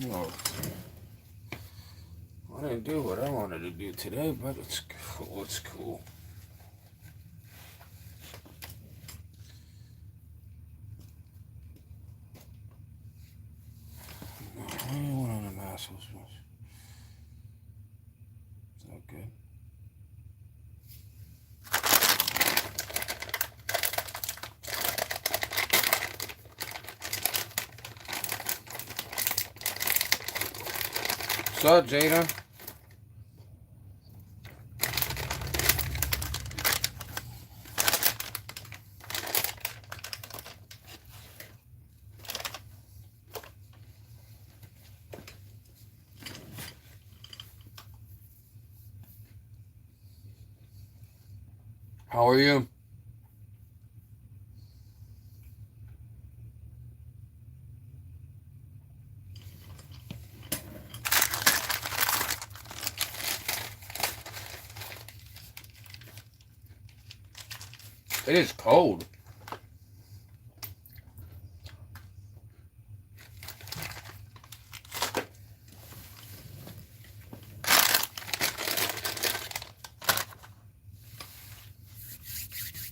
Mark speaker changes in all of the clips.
Speaker 1: No, I didn't do what I wanted to do today, but it's cool. It's cool. No, I ain't one of them assholes. Is that good? What's up, Jada? How are you? It is cold.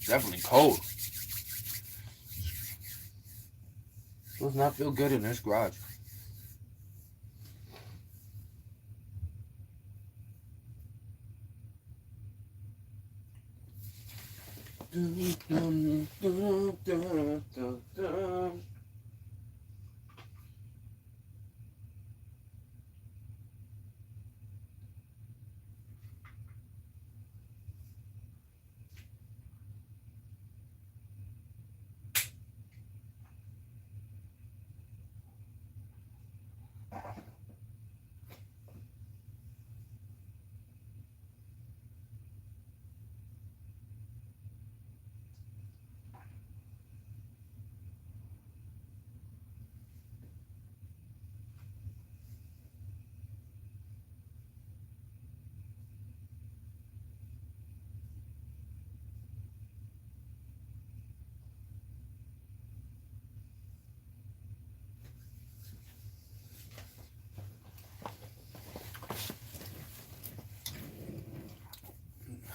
Speaker 1: Definitely cold. Does not feel good in this garage.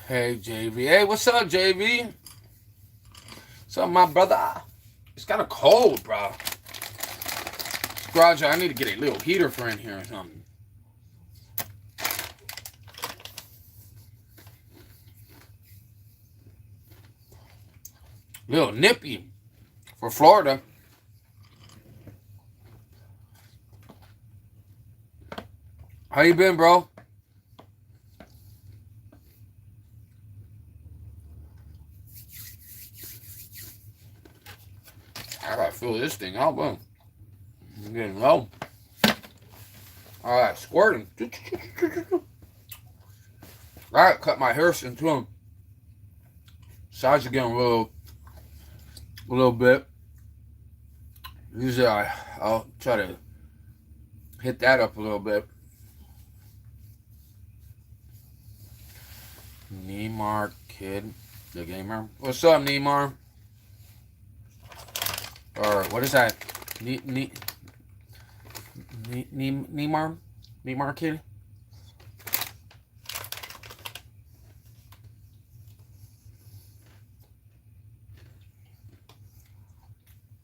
Speaker 1: Hey, JV. Hey, what's up, JV? What's up, my brother? It's kind of cold, bro. Garage, I need to get a little heater for in here or something. Little nippy for Florida. How you been, bro? I gotta fill this thing out, bro. I'm getting low. All right, squirting. All right, cut my hair into him. Sides again a little bit. Usually I'll try to hit that up a little bit. Neymar kid, the gamer. What's up, Neymar? Or what is that? Neymar kid.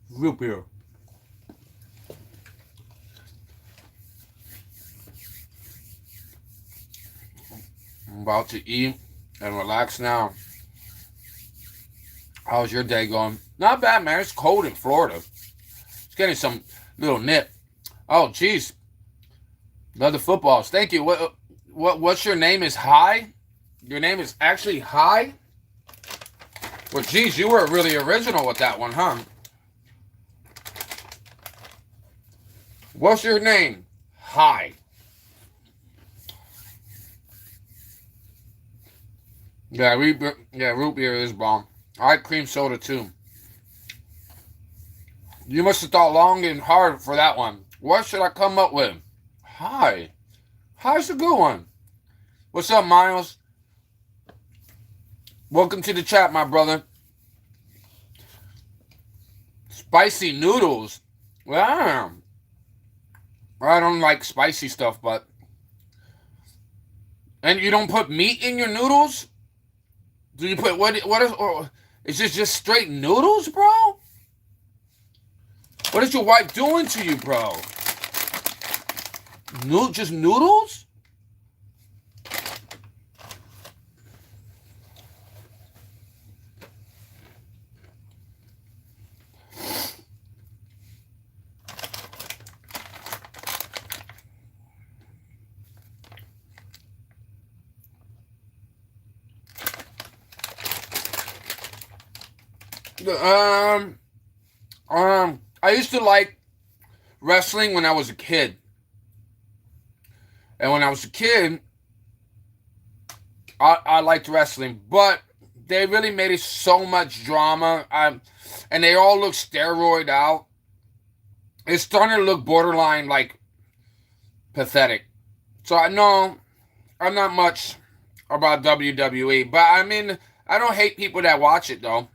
Speaker 1: Root beer. I'm about to eat and relax now. How's your day going? Not bad, man. It's cold in Florida. It's getting some little nip. Oh, jeez. Another footballs. Thank you. What's your name is High? Your name is actually High? Well, geez, you were really original with that one, huh? What's your name? High. Yeah, root beer is bomb. I like cream soda too. You must have thought long and hard for that one. What should I come up with? Hi. Hi's a good one. What's up, Miles? Welcome to the chat, my brother. Spicy noodles. Wow. I don't like spicy stuff, but... And you don't put meat in your noodles? Do you put... What is... Or, is this just straight noodles, bro? What is your wife doing to you, bro? Just noodles? I used to like wrestling when I was a kid. And when I was a kid, I liked wrestling. But they really made it so much drama. And they all look steroid out. It's starting to look borderline like pathetic. So I know I'm not much about WWE. But I mean, I don't hate people that watch it though.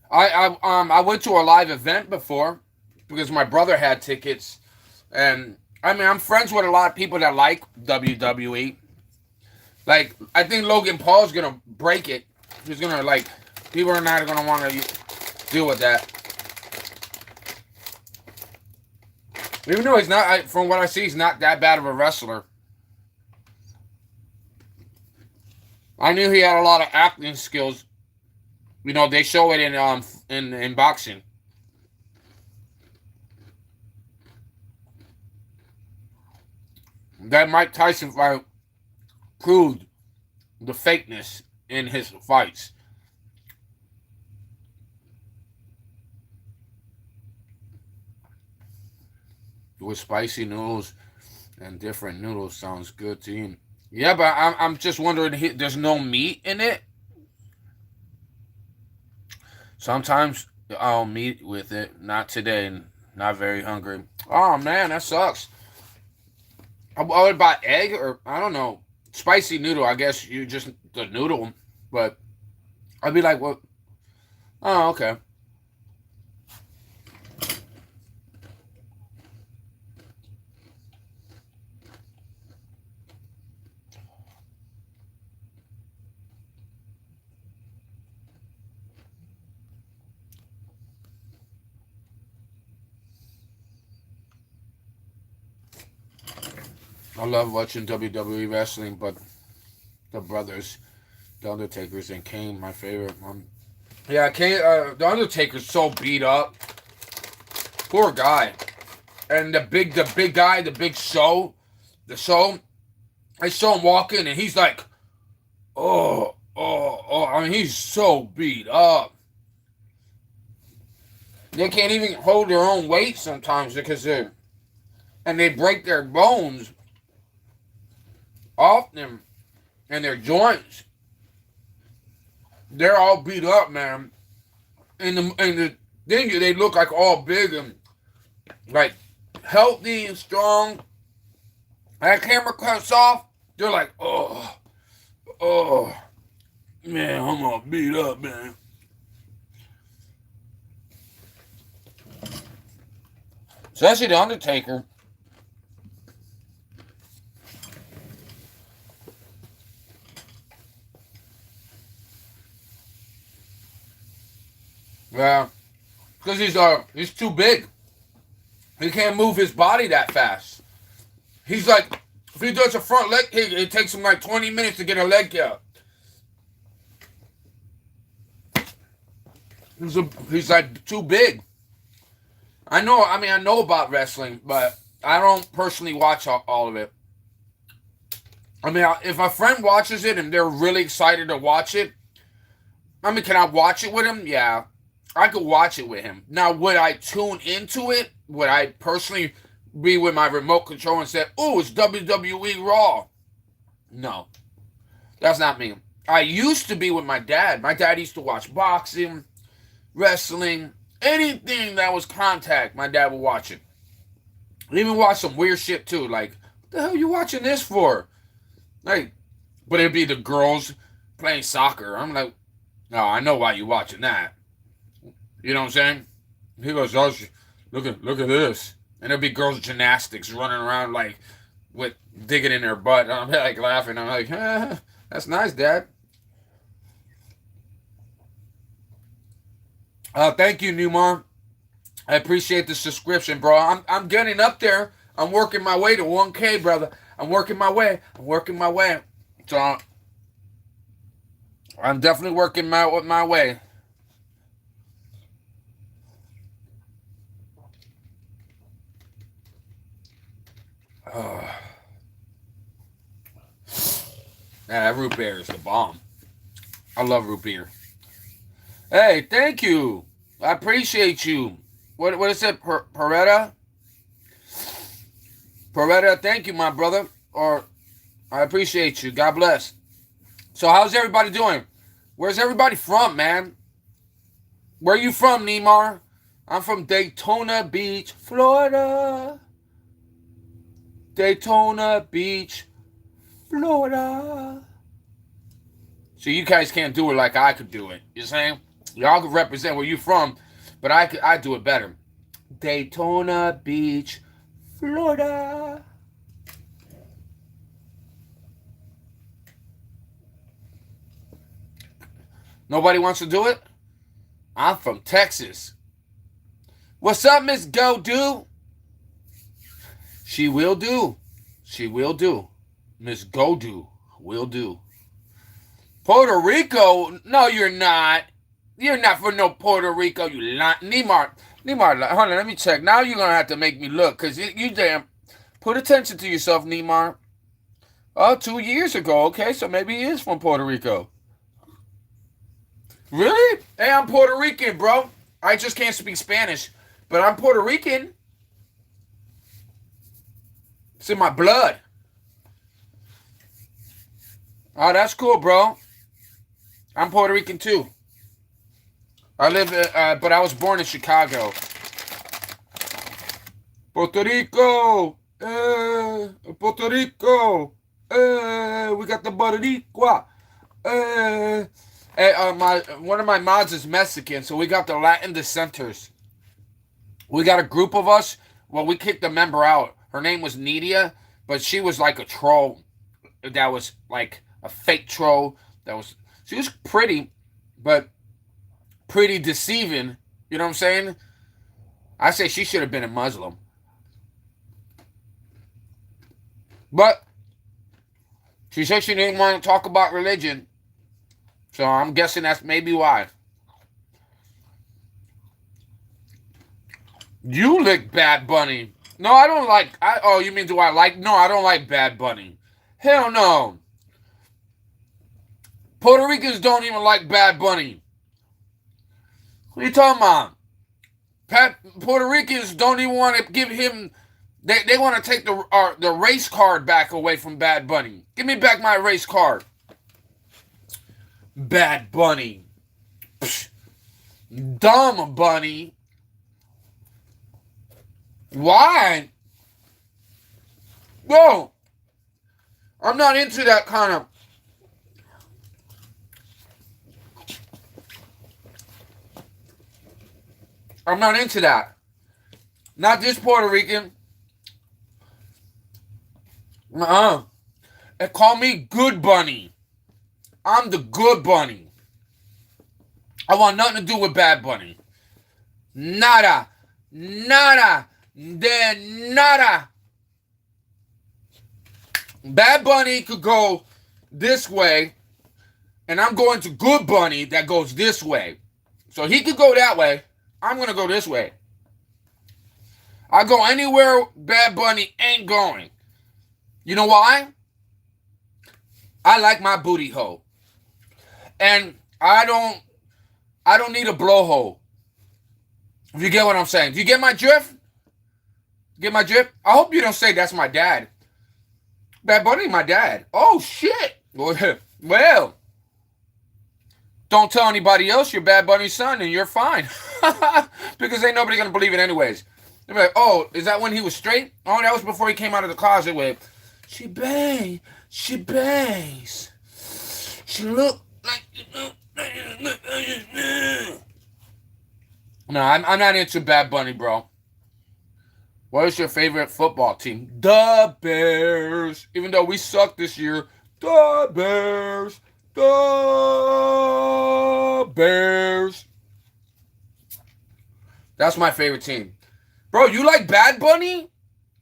Speaker 1: I went to a live event before because my brother had tickets, and I mean I'm friends with a lot of people that like WWE. Like I think Logan Paul's gonna break it. He's gonna like people are not gonna want to deal with that. Even though he's not, from what I see, he's not that bad of a wrestler. I knew he had a lot of acting skills. You know, they show it in boxing. That Mike Tyson fight proved the fakeness in his fights. With spicy noodles and different noodles sounds good to him. Yeah, but I'm just wondering, there's no meat in it. Sometimes I'll meet with it. Not today. Not very hungry. Oh man, that sucks. I would buy egg or I don't know, spicy noodle. I guess you just the noodle, but I'd be like, what? Oh, okay. I love watching WWE wrestling, but the brothers, the Undertakers and Kane, my favorite. Yeah, Kane. The Undertaker's so beat up. Poor guy. And the big guy, the big show, the show. I saw him walk in, and he's like, oh. I mean, he's so beat up. They can't even hold their own weight sometimes because they break their bones off them and their joints. They're all beat up, man. And then they look like all big and like healthy and strong. And that camera cuts off. They're like, oh, man, I'm all beat up, man. Especially the Undertaker. Yeah, because he's too big. He can't move his body that fast. He's like, if he does a front leg kick, it takes him like 20 minutes to get a leg kick. He's like too big. I know about wrestling, but I don't personally watch all of it. I mean, if a friend watches it and they're really excited to watch it, I mean, can I watch it with him? Yeah, I could watch it with him. Now, would I tune into it? Would I personally be with my remote control and say, "Oh, it's WWE Raw"? No, that's not me. I used to be with my dad. My dad used to watch boxing, wrestling, anything that was contact. My dad would watch it. He even watch some weird shit too. Like, what the hell are you watching this for? Like, but it'd be the girls playing soccer. I'm like, no, I know why you watching that. You know what I'm saying? He goes, oh, look at this. And there'll be girls gymnastics running around like with digging in their butt. And I'm like laughing. I'm like, that's nice, Dad. Thank you, Newmar. I appreciate the subscription, bro. I'm getting up there. I'm working my way to 1K, brother. I'm working my way. I'm working my way. So I'm definitely working my way. Yeah, that root beer is the bomb. I love root beer. Hey, thank you. I appreciate you. What is it, Peretta? Peretta, thank you, my brother. Or I appreciate you. God bless. So how's everybody doing? Where's everybody from, man? Where are you from, Neymar? I'm from Daytona Beach, Florida. Daytona Beach, Florida. So you guys can't do it like I could do it. You saying? Y'all can represent where you from, but I do it better. Daytona Beach, Florida. Nobody wants to do it? I'm from Texas. What's up, Miss Go Do? She will do. She will do. Miss Go Do will do. Puerto Rico? No, you're not. You're not from no Puerto Rico, you lot. Neymar, hold on, let me check. Now you're going to have to make me look, because you damn... Put attention to yourself, Neymar. Oh, 2 years ago. Okay, so maybe he is from Puerto Rico. Really? Hey, I'm Puerto Rican, bro. I just can't speak Spanish, but I'm Puerto Rican. It's in my blood. Oh, that's cool, bro. I'm Puerto Rican, too. I live, but I was born in Chicago. Puerto Rico! Puerto Rico! We got the Boricua! One of my mods is Mexican, so we got the Latin dissenters. We got a group of us. Well, we kicked a member out. Her name was Nidia, but she was like a troll. That was like a fake troll. She was pretty, but pretty deceiving. You know what I'm saying? I say she should have been a Muslim. But she said she didn't want to talk about religion. So I'm guessing that's maybe why. You lick Bad Bunny. No, I don't like... oh, you mean do I like... No, I don't like Bad Bunny. Hell no. Puerto Ricans don't even like Bad Bunny. What are you talking about? Puerto Ricans don't even want to give him... They want to take the race card back away from Bad Bunny. Give me back my race card. Bad Bunny. Psh, dumb Bunny. Why? Whoa. I'm not into that kind of... I'm not into that. Not this Puerto Rican. They call me Good Bunny. I'm the Good Bunny. I want nothing to do with Bad Bunny. Nada. Nada. De nada. Bad Bunny could go this way, and I'm going to Good Bunny that goes this way. So he could go that way. I'm going to go this way. I go anywhere Bad Bunny ain't going. You know why? I like my booty hole. And I don't need a blowhole. If you get what I'm saying. Do you get my drift? Get my drift? I hope you don't say that's my dad. Bad Bunny, my dad. Oh, shit. Well, don't tell anybody else you're Bad Bunny's son and you're fine. Because ain't nobody going to believe it anyways. They'll be like, oh, is that when he was straight? Oh, that was before he came out of the closet with, she She bangs. She look like. No, I'm not into Bad Bunny, bro. What is your favorite football team? The Bears. Even though we suck this year, the Bears. The Bears. That's my favorite team. Bro, you like Bad Bunny?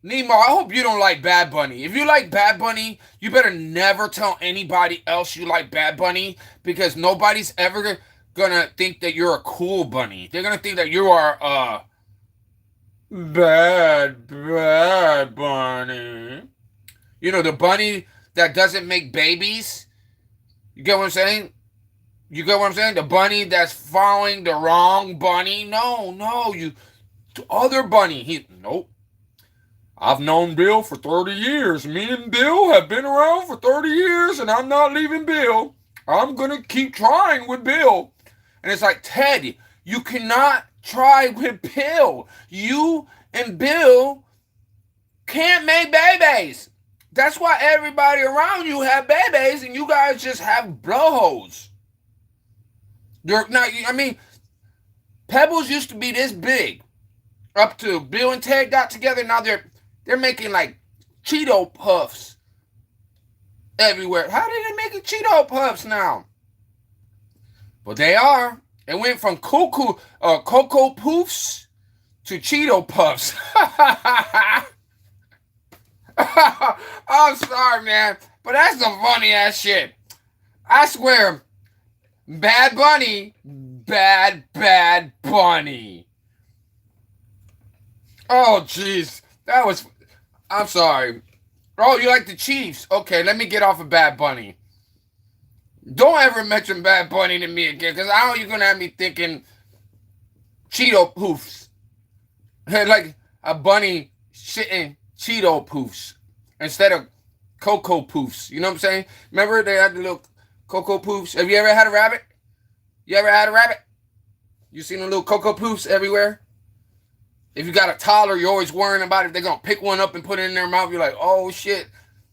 Speaker 1: Nemo, I hope you don't like Bad Bunny. If you like Bad Bunny, you better never tell anybody else you like Bad Bunny because nobody's ever gonna think that you're a cool bunny. They're gonna think that you are bad bunny. You know, the bunny that doesn't make babies. You get what I'm saying? You get what I'm saying? The bunny that's following the wrong bunny. No, you other bunny. Nope. I've known Bill for 30 years. Me and Bill have been around for 30 years, and I'm not leaving Bill. I'm going to keep trying with Bill. And it's like, Ted, you cannot try with Bill. You and Bill can't make babies. That's why everybody around you have babies, and you guys just have blowholes. Pebbles used to be this big. Up to Bill and Ted got together, now they're making like Cheeto Puffs everywhere. How did they make Cheeto Puffs now? But they are. It went from Cocoa Poofs to Cheeto Puffs. I'm sorry, man. But that's some funny ass shit. I swear. Bad Bunny. Bad Bunny. Oh, jeez. I'm sorry. Oh, you like the Chiefs? Okay, let me get off of Bad Bunny. Don't ever mention Bad Bunny to me again, because I know you're going to have me thinking Cheeto Poofs. Like a bunny shitting Cheeto Poofs instead of Cocoa Poofs. You know what I'm saying? Remember they had the little Cocoa Poofs? Have you ever had a rabbit? You ever had a rabbit? You seen the little Cocoa Poofs everywhere? If you got a toddler, you're always worrying about if they're going to pick one up and put it in their mouth. You're like, oh, shit.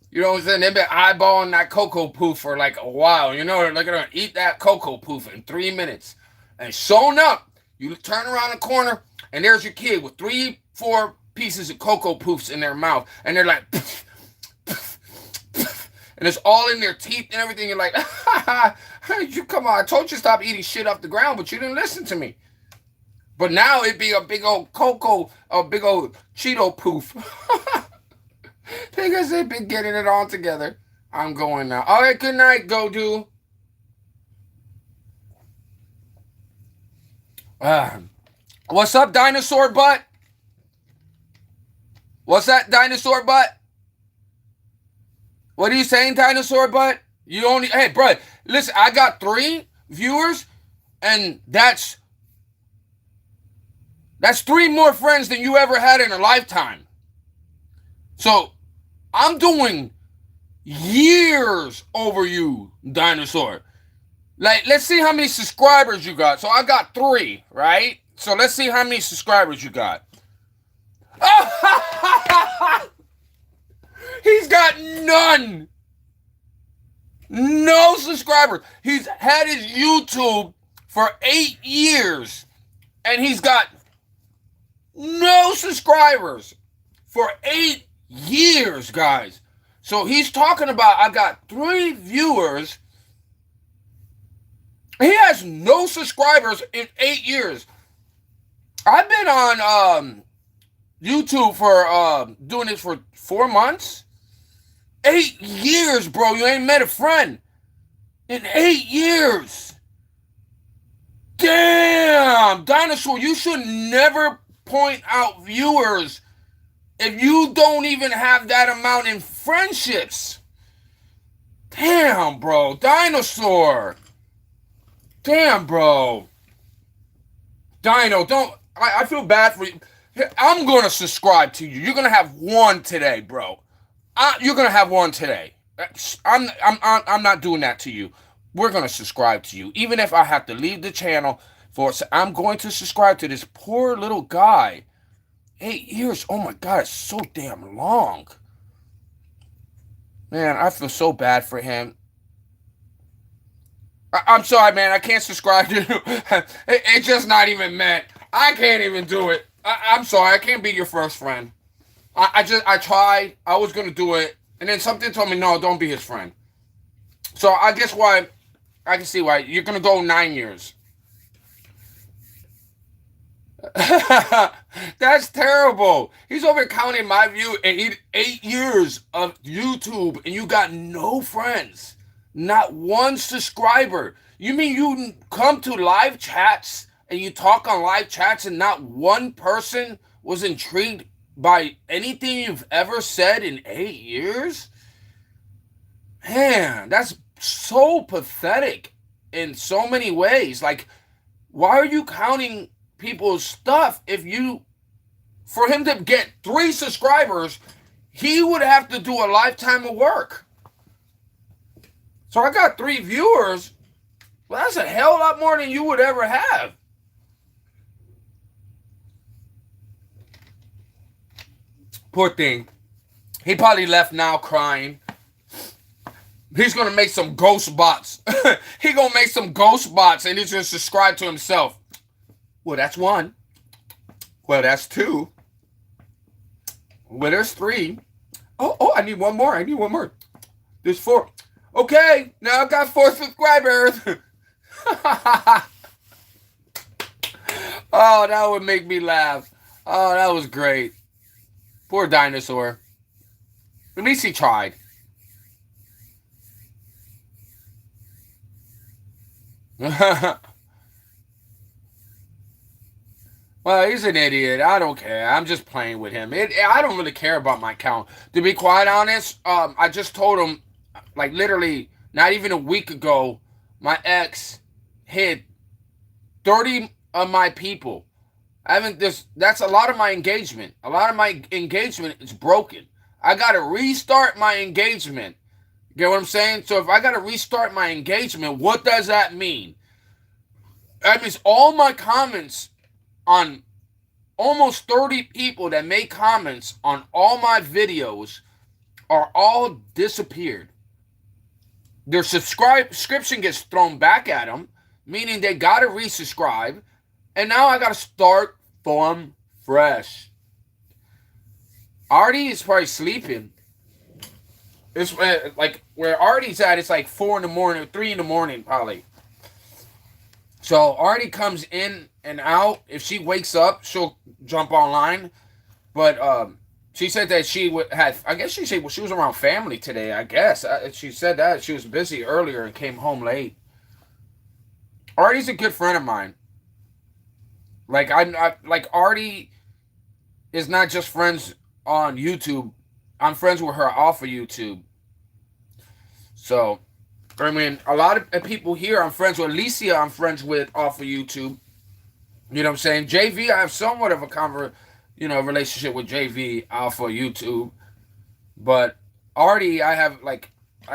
Speaker 1: You know what I'm saying? They've been eyeballing that Cocoa Poof for like a while. You know, they're going to eat that Cocoa Poof in 3 minutes. And showing up, you turn around the corner, and there's your kid with 3-4 pieces of Cocoa Poofs in their mouth. And they're like, pff, pff, pff, and it's all in their teeth and everything. You're like, you come on. I told you to stop eating shit off the ground, but you didn't listen to me. But now it'd be a big old a big old Cheeto Poof. Because they've been getting it all together. I'm going now. All right, good night, Go-Do. What's up, dinosaur butt? What's that, dinosaur butt? What are you saying, dinosaur butt? You only... Hey, bro, listen, I got 3 viewers, and that's 3 more friends than you ever had in a lifetime. So, I'm doing years over you, dinosaur. Like, let's see how many subscribers you got. So, I got 3, right? So, let's see how many subscribers you got. He's got none. No subscribers. He's had his YouTube for 8 years. And he's got no subscribers for 8 years, guys. So he's talking about, I got 3 viewers. He has no subscribers in 8 years. I've been on YouTube for doing this for 4 months. 8 years, bro. You ain't met a friend in 8 years. Damn, dinosaur, you should never point out viewers if you don't even have that amount in friendships. Damn, bro. Dinosaur. Damn, bro. Dino, don't... I feel bad for you. I'm going to subscribe to you. You're going to have 1 today, bro. You're going to have 1 today. I'm not doing that to you. We're going to subscribe to you. Even if I have to leave the channel I'm going to subscribe to this poor little guy. 8 years. Oh, my God. It's so damn long. Man, I feel so bad for him. I'm sorry, man. I can't subscribe to you. It's just not even meant. I can't even do it. I'm sorry. I can't be your first friend. I tried. I was gonna do it, and then something told me no. Don't be his friend. So I guess why I can see why you're gonna go 9 years. That's terrible. He's over counting my view and he 8 years of YouTube and you got no friends, not one subscriber. You mean you come to live chats and you talk on live chats and not one person was intrigued by anything you've ever said in 8 years? Man, that's so pathetic in so many ways. Like, why are you counting people's stuff if you for him to get 3 subscribers he would have to do a lifetime of work. So I got 3 viewers. Well, that's a hell lot more than you would ever have. Poor thing. He probably left now crying. He's gonna make some ghost bots. He gonna make some ghost bots and he's gonna subscribe to himself. Well, that's 1. Well, that's 2. Well, there's 3. Oh, I need 1 more. I need 1 more. There's 4. Okay, now I got 4 subscribers. Oh, that would make me laugh. Oh, that was great. Poor dinosaur. At least he tried. Well, he's an idiot. I don't care. I'm just playing with him. I don't really care about my count. To be quite honest, I just told him, like literally, not even a week ago, my ex hit 30 of my people. I haven't this. That's a lot of my engagement. A lot of my engagement is broken. I gotta restart my engagement. Get what I'm saying? So if I gotta restart my engagement, what does that mean? That means all my comments on almost 30 people that make comments on all my videos are all disappeared. Their subscription gets thrown back at them, meaning they gotta resubscribe, and now I gotta start from fresh. Artie is probably sleeping. It's like where Artie's at. It's like 4 in the morning, 3 in the morning, probably. So Artie comes in and out. If she wakes up, she'll jump online. But she said that she had. I guess she said she was around family today. I guess she said that she was busy earlier and came home late. Artie's a good friend of mine. Like I like Artie is not just friends on YouTube. I'm friends with her off of YouTube. So, I mean, a lot of people here I'm friends with. Alicia, I'm friends with off of YouTube. You know what I'm saying? JV, I have somewhat of a relationship with JV off of YouTube. But Artie, I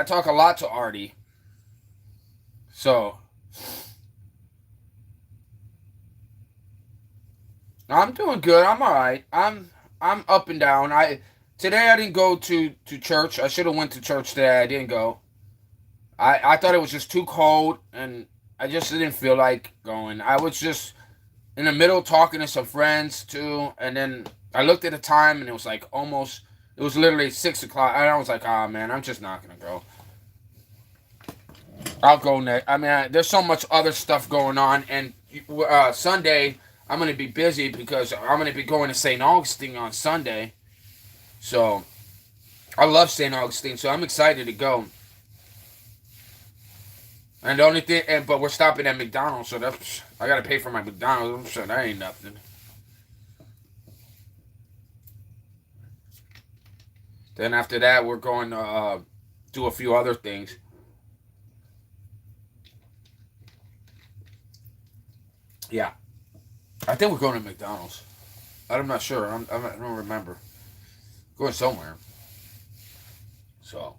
Speaker 1: talk a lot to Artie. So, I'm doing good. I'm all right. I'm up and down. Today I didn't go to church. I should have went to church today. I didn't go. I thought it was just too cold, and I just didn't feel like going. I was just in the middle talking to some friends too, and then I looked at the time, and it was like almost. It was literally 6 o'clock, and I was like, "Ah, man, I'm just not gonna go. I'll go next." I mean, there's so much other stuff going on, and Sunday I'm gonna be busy because I'm gonna be going to St. Augustine on Sunday. So I love St. Augustine, so I'm excited to go. And the only thing, but we're stopping at McDonald's, so I gotta pay for my McDonald's. I'm sure that ain't nothing. Then after that, we're going to do a few other things. Yeah, I think we're going to McDonald's. I'm not sure. I don't remember. Going somewhere. So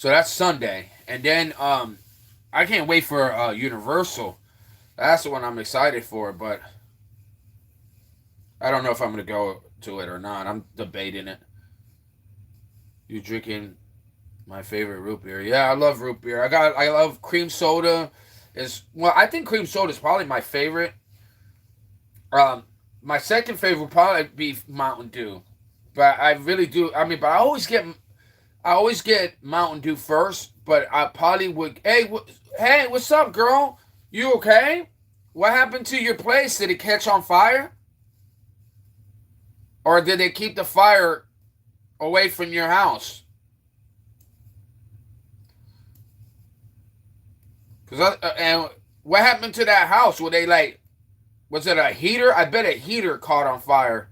Speaker 1: that's Sunday, and then I can't wait for Universal. That's the one I'm excited for. But I don't know if I'm gonna go to it or not. I'm debating it. You drinking my favorite root beer? Yeah, I love root beer. I love cream soda. I think cream soda is probably my favorite. Um, my second favorite would probably be Mountain Dew, but I really do. I mean, but I always get Mountain Dew first. But I probably would. Hey, hey, what's up, girl? You okay? What happened to your place? Did it catch on fire, or did they keep the fire away from your house? And what happened to that house? Were they like? Was it a heater? I bet a heater caught on fire.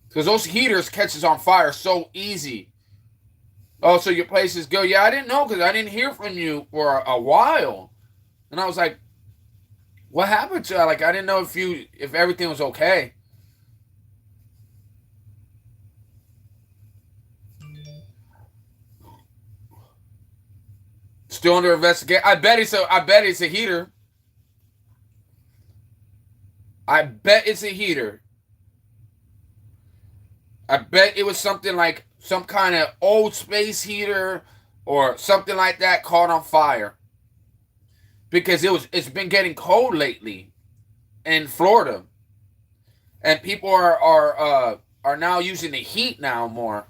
Speaker 1: Because those heaters catches on fire so easy. Oh, so your place is good? Yeah, I didn't know because I didn't hear from you for a while, and I was like, "What happened to?" Like, I didn't know if everything was okay. Still under investigation. I bet it's a heater. I bet it's a heater. I bet it was something like some kind of old space heater or something like that caught on fire because it's been getting cold lately in Florida, and people are now using the heat now more.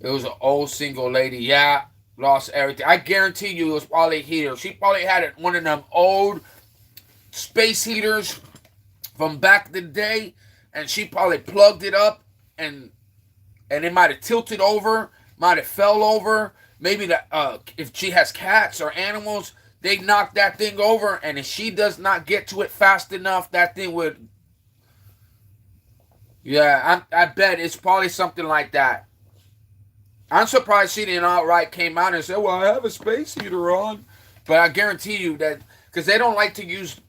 Speaker 1: It was an old single lady. Yeah, lost everything. I guarantee you it was probably a heater. She probably had one of them old space heaters from back in the day, and she probably plugged it up, and it might have tilted over, might have fell over. Maybe if she has cats or animals, they knock that thing over, and if she does not get to it fast enough, that thing would. Yeah, I bet it's probably something like that. I'm surprised she didn't outright came out and said, "Well, I have a space heater on," but I guarantee you that because they don't like to use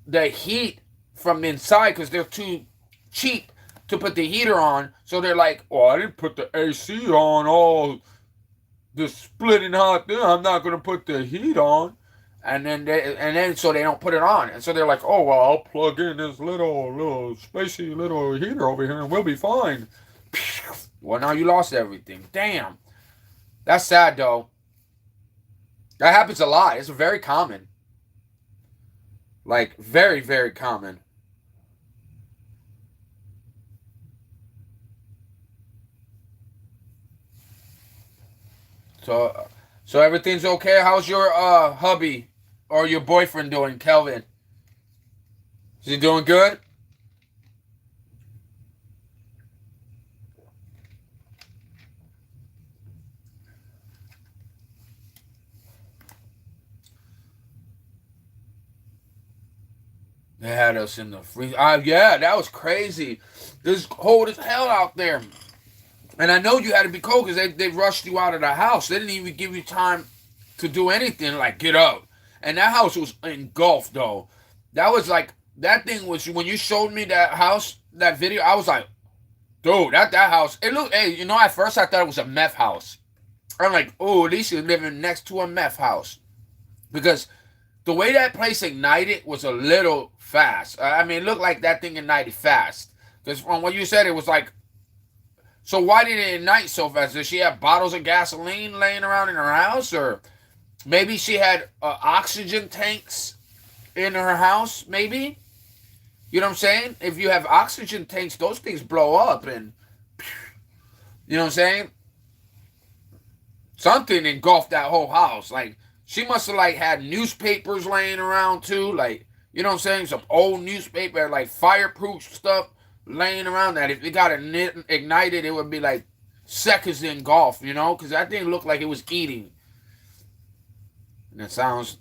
Speaker 1: the heat from inside because they're too cheap to put the heater on. So they're like, "Oh, I didn't put the AC on all the splitting hot thing. I'm not gonna put the heat on." And then so they don't put it on, and so they're like, "Oh well, I'll plug in this little spacey little heater over here, and we'll be fine." Well, now you lost everything. Damn, that's sad though. That happens a lot. It's very common, like very very common. So, so everything's okay. How's your hubby or your boyfriend doing, Kelvin? Is he doing good? They had us in the freeze. Yeah, that was crazy. This cold as hell out there. And I know you had to be cold because they rushed you out of the house. They didn't even give you time to do anything like get up. And that house was engulfed though. That was like that thing was when you showed me that house, that video. I was like, dude, that house. It looked. Hey, at first I thought it was a meth house. I'm like, oh, at least you're living next to a meth house because the way that place ignited was a little fast. I mean, it looked like that thing ignited fast. Because from what you said, it was like. So why did it ignite so fast? Did she have bottles of gasoline laying around in her house, or maybe she had oxygen tanks in her house? Maybe you know what I'm saying. If you have oxygen tanks, those things blow up, and you know what I'm saying. Something engulfed that whole house. Like she must have like had newspapers laying around too. Like you know what I'm saying. Some old newspaper, like fireproof stuff laying around that if it got ignited, it would be like seconds engulfed, because that thing looked like it was eating. And the sound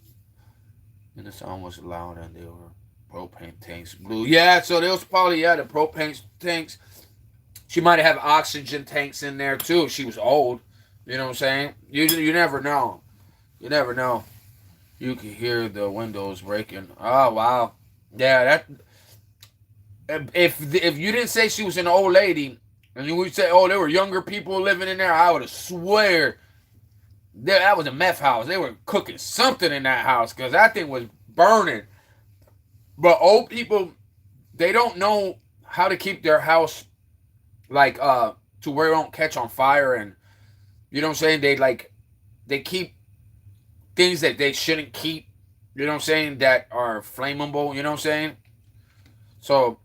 Speaker 1: was loud, and they were propane tanks blew. Yeah, so there was probably the propane tanks. She might have oxygen tanks in there too. If she was old, you know what I'm saying. You never know. You never know. You could hear the windows breaking. Oh wow, yeah that. If you didn't say she was an old lady, and you would say, oh, there were younger people living in there, I would have swear that was a meth house. They were cooking something in that house because that thing was burning. But old people, they don't know how to keep their house like to where it don't catch on fire, and you know what I'm saying? They keep things that they shouldn't keep, you know what I'm saying, that are flammable, you know what I'm saying? So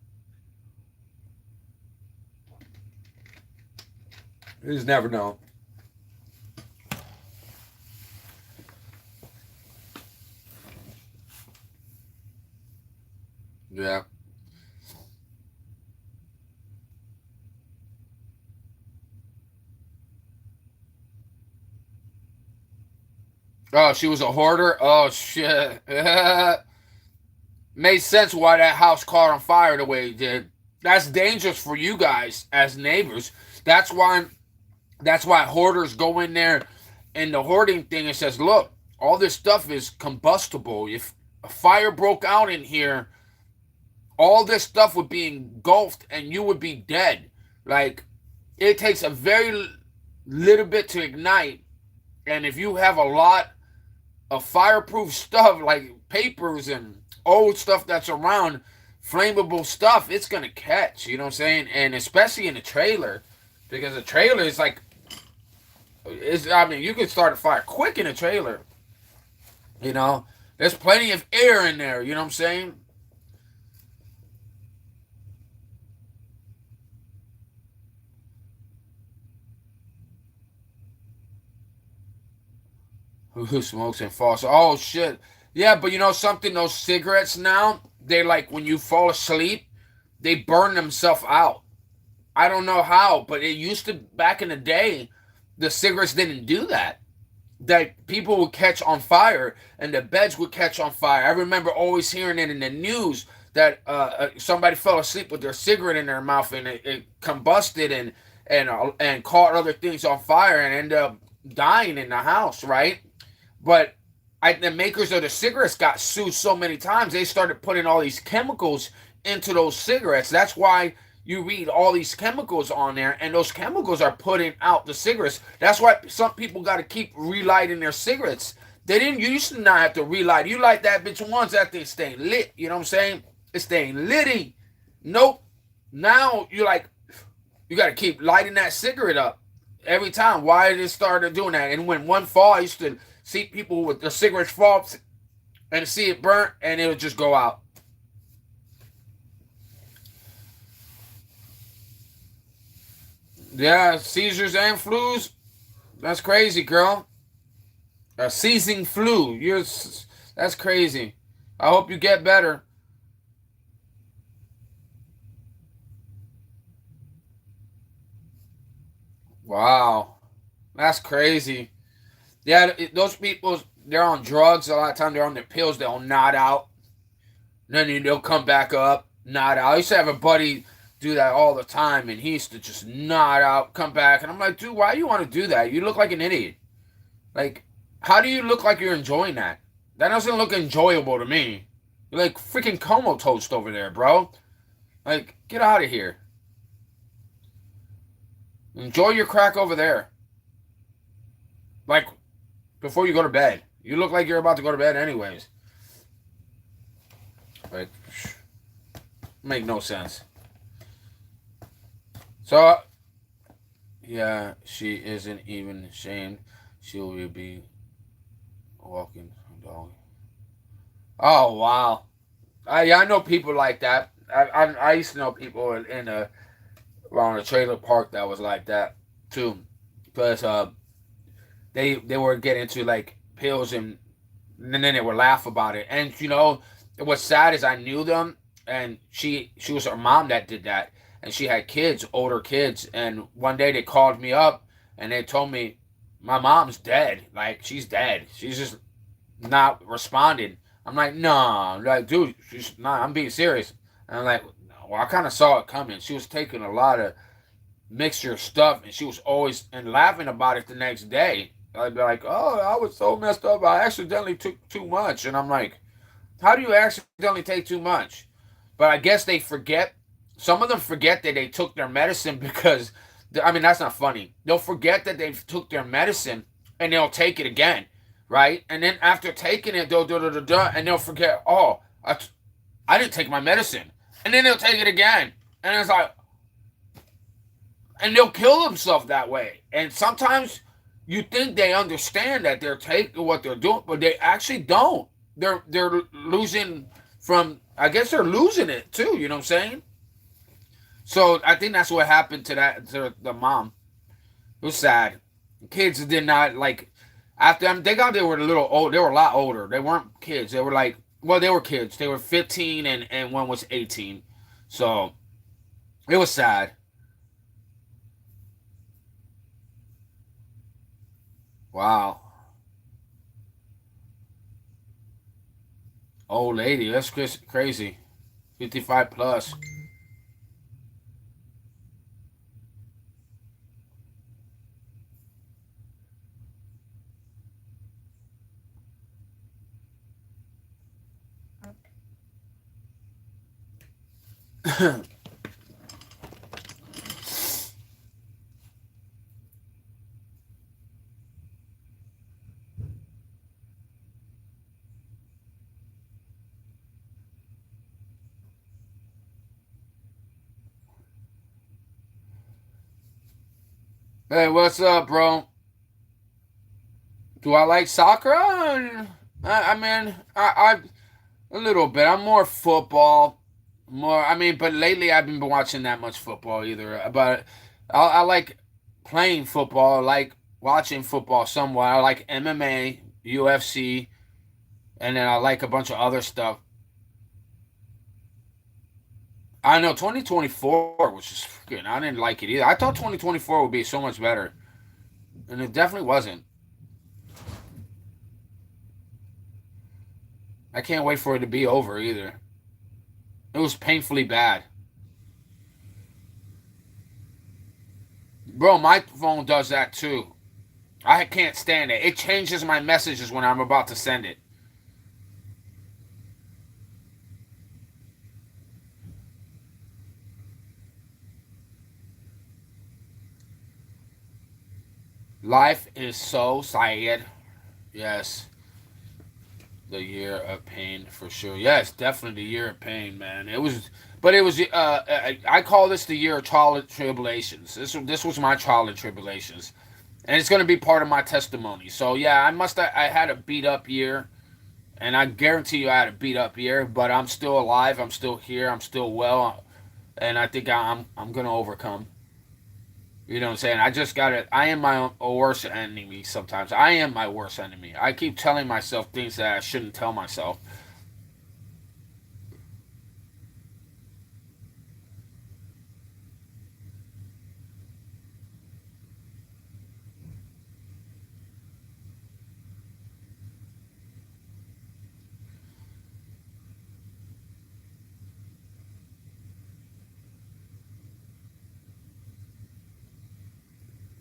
Speaker 1: you just never know. Yeah. Oh, she was a hoarder? Oh shit. Made sense why that house caught on fire the way it did. That's dangerous for you guys as neighbors. That's why that's why hoarders go in there and the hoarding thing and says, look, all this stuff is combustible. If a fire broke out in here, all this stuff would be engulfed and you would be dead. Like, it takes a very little bit to ignite. And if you have a lot of fireproof stuff like papers and old stuff that's around, flammable stuff, it's going to catch. You know what I'm saying? And especially in a trailer, because a trailer is like, I mean, you can start a fire quick in a trailer. You know, there's plenty of air in there. You know what I'm saying? Who smokes and falls? Oh shit! Yeah, but you know something? Those cigarettes now, they like when you fall asleep, they burn themselves out. I don't know how, but it used to back in the day, the cigarettes didn't do that. That people would catch on fire and the beds would catch on fire. I remember always hearing it in the news that somebody fell asleep with their cigarette in their mouth and it combusted and caught other things on fire and ended up dying in the house, right? But the makers of the cigarettes got sued so many times. They started putting all these chemicals into those cigarettes. That's why you read all these chemicals on there, and those chemicals are putting out the cigarettes. That's why some people got to keep relighting their cigarettes. They didn't used to not have to relight. You light that bitch once, that thing staying lit. You know what I'm saying? It's staying litty. Nope. Now you got to keep lighting that cigarette up every time. Why did it start doing that? And when one fall, I used to see people with the cigarettes fall and see it burnt, and it would just go out. Yeah, seizures and flus. That's crazy, girl. A seizing flu. That's crazy. I hope you get better. Wow, that's crazy. Yeah, those people, they're on drugs a lot of time. They're on their pills. They'll nod out. Then they'll come back up, nod out. I used to have a buddy do that all the time, and he used to just nod out, come back, and I'm like, dude, why do you want to do that? You look like an idiot. Like, how do you look like you're enjoying that? That doesn't look enjoyable to me. You're like freaking Como toast over there, bro. Like, get out of here. Enjoy your crack over there. Like, before you go to bed. You look like you're about to go to bed anyways. Like, make no sense. So, yeah, she isn't even ashamed. She will be walking her dog. Oh, wow. I know people like that. I used to know people in a around a trailer park that was like that too, because they were getting into like pills and then they would laugh about it. And you know, what's sad is I knew them, and she was her mom that did that, and she had kids, older kids. And one day they called me up and they told me my mom's dead. Like she's dead. She's just not responding. I'm like, no, like dude, she's not. I'm being serious. And I'm like, well, I kind of saw it coming. She was taking a lot of mixture of stuff, and she was always and laughing about it the next day. I'd be like, "Oh, I was so messed up. I accidentally took too much." And I'm like, "How do you accidentally take too much?" But I guess they forget. Some of them forget that they took their medicine because, I mean, that's not funny. They'll forget that they took their medicine and they'll take it again, right? And then after taking it, and they'll forget, "Oh, I didn't take my medicine." And then they'll take it again. And it's like, and they'll kill themselves that way. And sometimes you think they understand that they're taking what they're doing, but they actually don't. They're losing from, I guess they're losing it too, you know what I'm saying? So I think that's what happened to the mom. It was sad. Kids did not like after them. They got they were a little old. They were a lot older. They weren't kids. They were like, well, they were kids. They were 15 and one was 18. So it was sad. Wow. Old lady. That's crazy. 55 plus. Hey, what's up, bro? Do I like soccer? I mean, I a little bit. I'm more football. More. I mean, but lately I've been watching that much football either. But I like playing football. I like watching football somewhat. I like MMA, UFC, and then I like a bunch of other stuff. I know 2024 was just freaking. I didn't like it either. I thought 2024 would be so much better, and it definitely wasn't. I can't wait for it to be over either. It was painfully bad. Bro, my phone does that too. I can't stand it. It changes my messages when I'm about to send it. Life is so sad. Yes, the year of pain for sure. Yes, definitely the year of pain, man. It was, but it was. I call this the year of trial and tribulations. This was my trial and tribulations, and it's gonna be part of my testimony. So yeah, I had a beat up year, and I guarantee you I had a beat up year. But I'm still alive. I'm still here. I'm still well, and I think I'm gonna overcome. You know what I'm saying? I just gotta. I am my worst enemy sometimes. I am my worst enemy. I keep telling myself things that I shouldn't tell myself.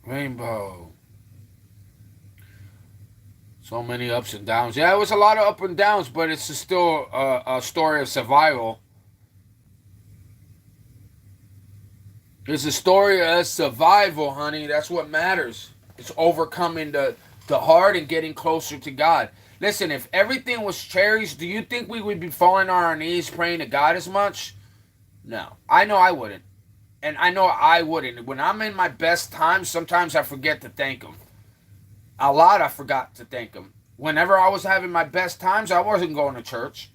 Speaker 1: Rainbow. So many ups and downs. Yeah, it was a lot of up and downs, but it's still a story of survival. It's a story of survival, honey. That's what matters. It's overcoming the hard and getting closer to God. Listen, if everything was cherries, do you think we would be falling on our knees praying to God as much? No. I know I wouldn't. And I know I wouldn't. When I'm in my best times, sometimes I forget to thank Him. A lot I forgot to thank Him. Whenever I was having my best times, I wasn't going to church.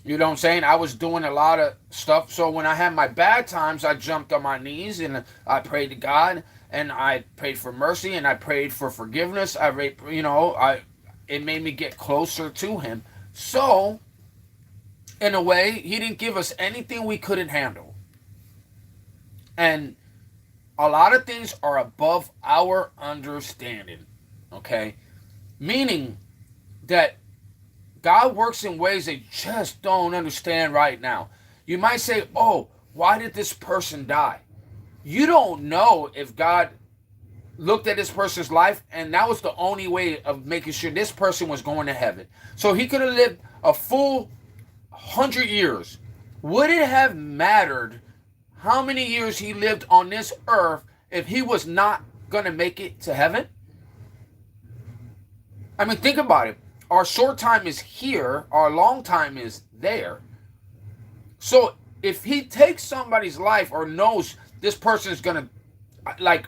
Speaker 1: You know what I'm saying? I was doing a lot of stuff. So when I had my bad times, I jumped on my knees and I prayed to God and I prayed for mercy and I prayed for forgiveness. I it made me get closer to Him. So in a way, He didn't give us anything we couldn't handle. And a lot of things are above our understanding. Okay? Meaning that God works in ways that you just don't understand right now. You might say, oh, why did this person die? You don't know if God looked at this person's life and that was the only way of making sure this person was going to heaven. So he could have lived a full 100 years. Would it have mattered how many years he lived on this earth if he was not going to make it to heaven? I mean, think about it. Our short time is here, our long time is there. So if he takes somebody's life or knows this person is gonna like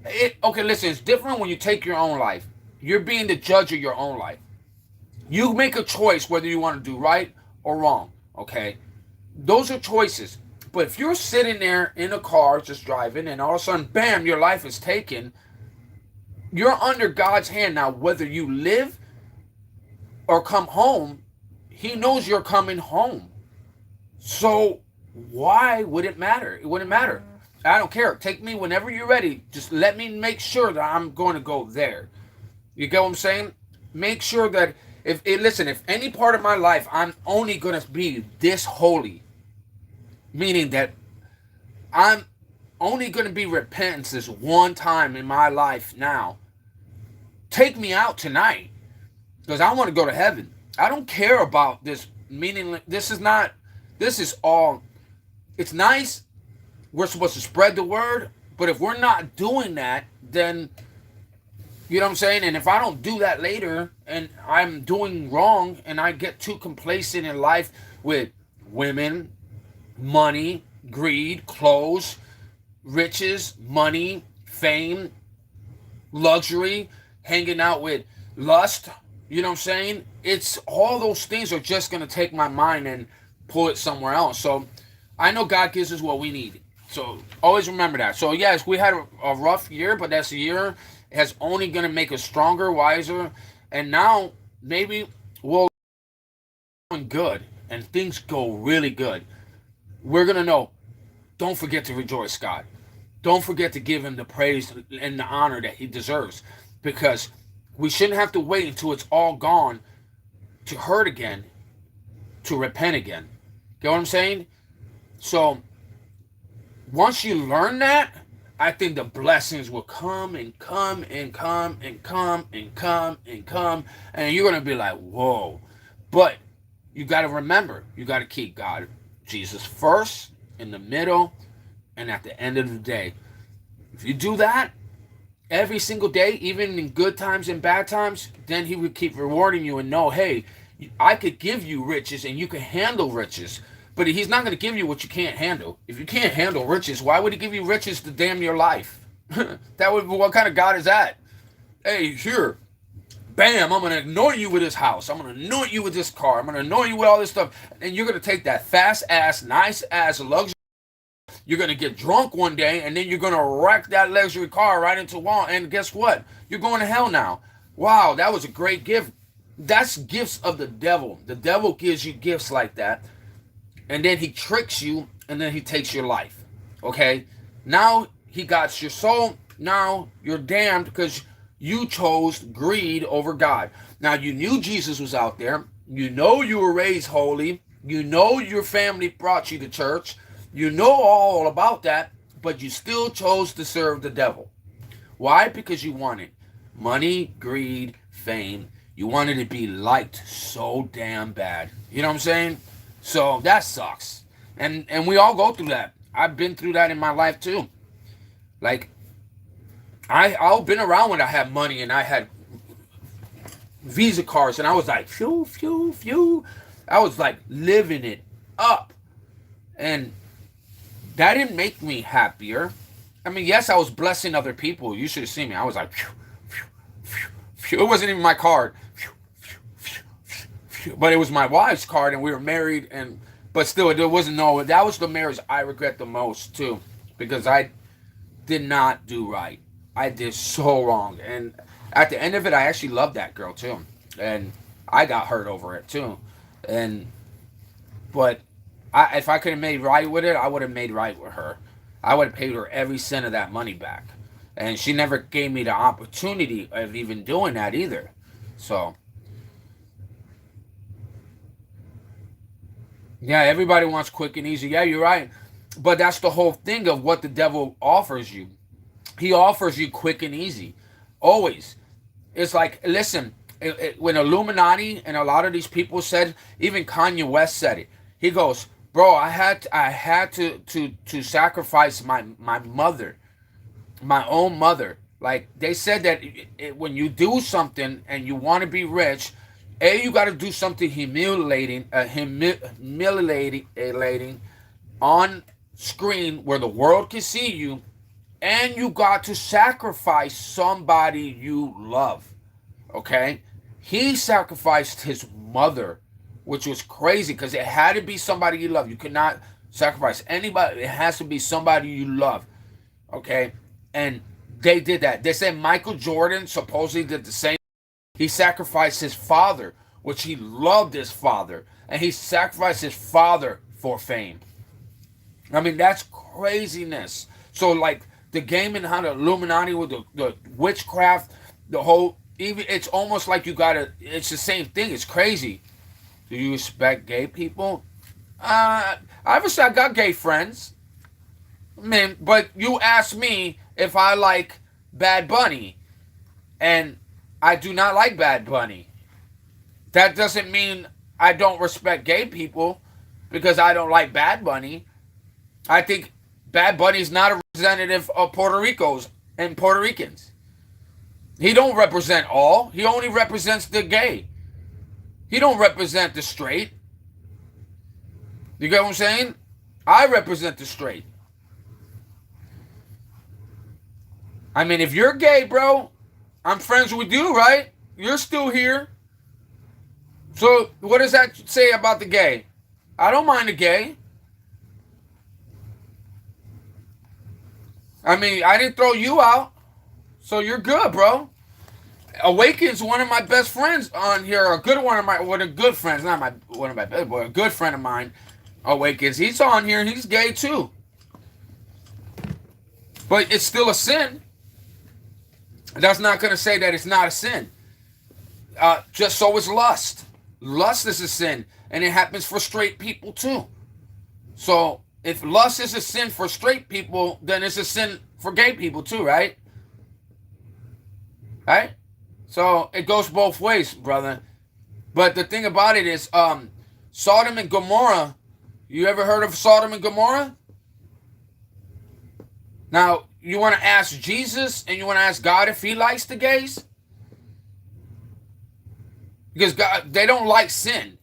Speaker 1: it, okay, listen, it's different when you take your own life. You're being the judge of your own life. You make a choice whether you want to do right or wrong. Okay, those are choices. But if you're sitting there in a car just driving and all of a sudden, bam, your life is taken, you're under God's hand now. Whether you live or come home, He knows you're coming home. So why would it matter? It wouldn't matter. I don't care. Take me whenever you're ready. Just let me make sure that I'm going to go there. You get what I'm saying? Make sure that listen, if any part of my life I'm only going to be this holy, meaning that I'm only going to be repentance this one time in my life now, take me out tonight because I want to go to heaven. I don't care about this meaningless. This is all, it's nice. We're supposed to spread the word, but if we're not doing that, then, you know what I'm saying? And if I don't do that later and I'm doing wrong and I get too complacent in life with women, money, greed, clothes, riches, money, fame, luxury, hanging out with lust, you know what I'm saying? It's all those things are just going to take my mind and pull it somewhere else. So I know God gives us what we need. So always remember that. So yes, we had a rough year, but that's a year has only going to make us stronger, wiser. And now maybe we'll do good and things go really good. We're going to know, don't forget to rejoice God. Don't forget to give him the praise and the honor that he deserves. Because we shouldn't have to wait until it's all gone to hurt again, to repent again. Get what I'm saying? So once you learn that, I think the blessings will come and come and come and come and come and come. And you're going to be like, whoa. But you got to remember, you got to keep God, Jesus first, in the middle, and at the end of the day. If you do that every single day, even in good times and bad times, then he would keep rewarding you and know, hey, I could give you riches and you can handle riches. But he's not going to give you what you can't handle. If you can't handle riches, why would he give you riches to damn your life? What kind of God is that? Hey, here, bam, I'm going to anoint you with this house. I'm going to anoint you with this car. I'm going to anoint you with all this stuff. And you're going to take that fast ass, nice ass luxury. You're going to get drunk one day, and then you're going to wreck that luxury car right into a wall. And guess what? You're going to hell now. Wow, that was a great gift. That's gifts of the devil. The devil gives you gifts like that. And then he tricks you, and then he takes your life. Okay? Now he got your soul. Now you're damned because you chose greed over God. Now you knew Jesus was out there. You know you were raised holy. You know your family brought you to church. You know all about that, but you still chose to serve the devil. Why? Because you wanted money, greed, fame. You wanted to be liked so damn bad. You know what I'm saying? So that sucks. And we all go through that. I've been through that in my life too. Like, I've been around when I had money and I had Visa cards and I was like, phew, phew, phew. I was like living it up. And that didn't make me happier. I mean, yes, I was blessing other people. You should have seen me. I was like, phew, phew, phew, phew. It wasn't even my card. Phew, phew, phew, phew, phew. But it was my wife's card and we were married. But still, there wasn't no, that was the marriage I regret the most too. Because I did not do right. I did so wrong. And at the end of it, I actually loved that girl too. And I got hurt over it too. But if I could have made right with it, I would have made right with her. I would have paid her every cent of that money back. And she never gave me the opportunity of even doing that either. So, yeah, everybody wants quick and easy. Yeah, you're right. But that's the whole thing of what the devil offers you. He offers you quick and easy. Always. It's like, listen, when Illuminati and a lot of these people said, even Kanye West said it. He goes, bro, I had to sacrifice my mother, my own mother. Like, they said that when you do something and you want to be rich, you got to do something humiliating, on screen where the world can see you, and you got to sacrifice somebody you love. Okay? He sacrificed his mother, which was crazy because it had to be somebody you love. You could not sacrifice anybody. It has to be somebody you love. Okay? And they did that. They said Michael Jordan supposedly did the same. He sacrificed his father, which he loved his father. And he sacrificed his father for fame. I mean, that's craziness. So, like, the game and how the Illuminati with the witchcraft, the whole, even, it's almost like you gotta, it's the same thing. It's crazy. Do you respect gay people? Obviously, I got gay friends. I mean, but you asked me if I like Bad Bunny, and I do not like Bad Bunny. That doesn't mean I don't respect gay people because I don't like Bad Bunny. I think Bad Bunny is not a representative of Puerto Rico's and Puerto Ricans. He don't represent all. He only represents the gay. He don't represent the straight. You get what I'm saying? I represent the straight. I mean, if you're gay, bro, I'm friends with you, right? You're still here. So what does that say about the gay? I don't mind the gay. I mean, I didn't throw you out. So you're good, bro. Awaken's one of my best friends on here. A good one of my, well, a good friends, not my one of my best, but a good friend of mine. Awakens. He's on here. He's gay too. But it's still a sin. That's not going to say that it's not a sin. Just so is lust. Lust is a sin, and it happens for straight people too. So if lust is a sin for straight people, then it's a sin for gay people too, right? Right? So it goes both ways, brother. But the thing about it is, Sodom and Gomorrah. You ever heard of Sodom and Gomorrah? Now, you want to ask Jesus and you want to ask God if he likes the gays? Because God, they don't like sin.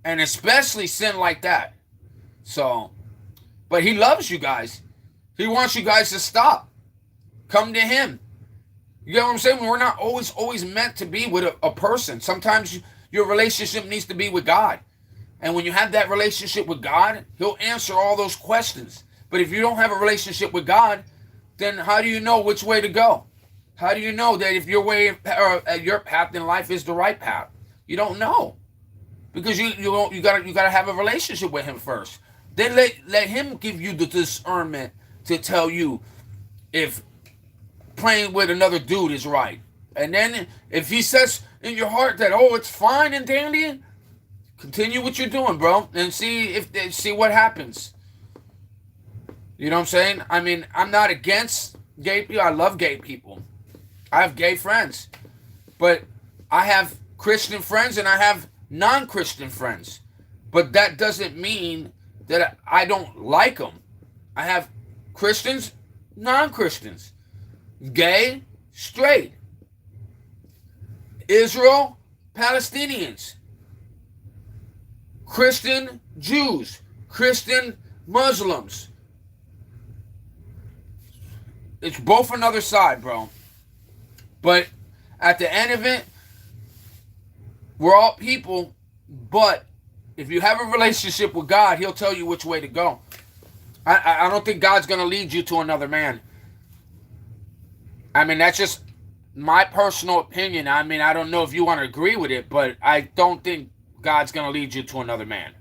Speaker 1: And especially sin like that. So, but he loves you guys. He wants you guys to stop. Come to him. You get what I'm saying? We're not always meant to be with a person. Sometimes your relationship needs to be with God. And when you have that relationship with God, he'll answer all those questions. But if you don't have a relationship with God, then how do you know which way to go? How do you know that if your way or your path in life is the right path? You don't know, because you gotta have a relationship with him first. Then let him give you the discernment to tell you if playing with another dude is right. And then if he says in your heart that, oh, it's fine and dandy, continue what you're doing, bro, and see what happens. You know what I'm saying? I mean, I'm not against gay people. I love gay people. I have gay friends. But I have Christian friends and I have non-Christian friends. But that doesn't mean that I don't like them. I have Christians, non-Christians, gay, straight, Israel, Palestinians, Christian Jews, Christian Muslims. It's both another side, bro. But at the end of it, we're all people. But if you have a relationship with God, he'll tell you which way to go. I don't think God's going to lead you to another man. I mean, that's just my personal opinion. I mean, I don't know if you want to agree with it, but I don't think God's going to lead you to another man.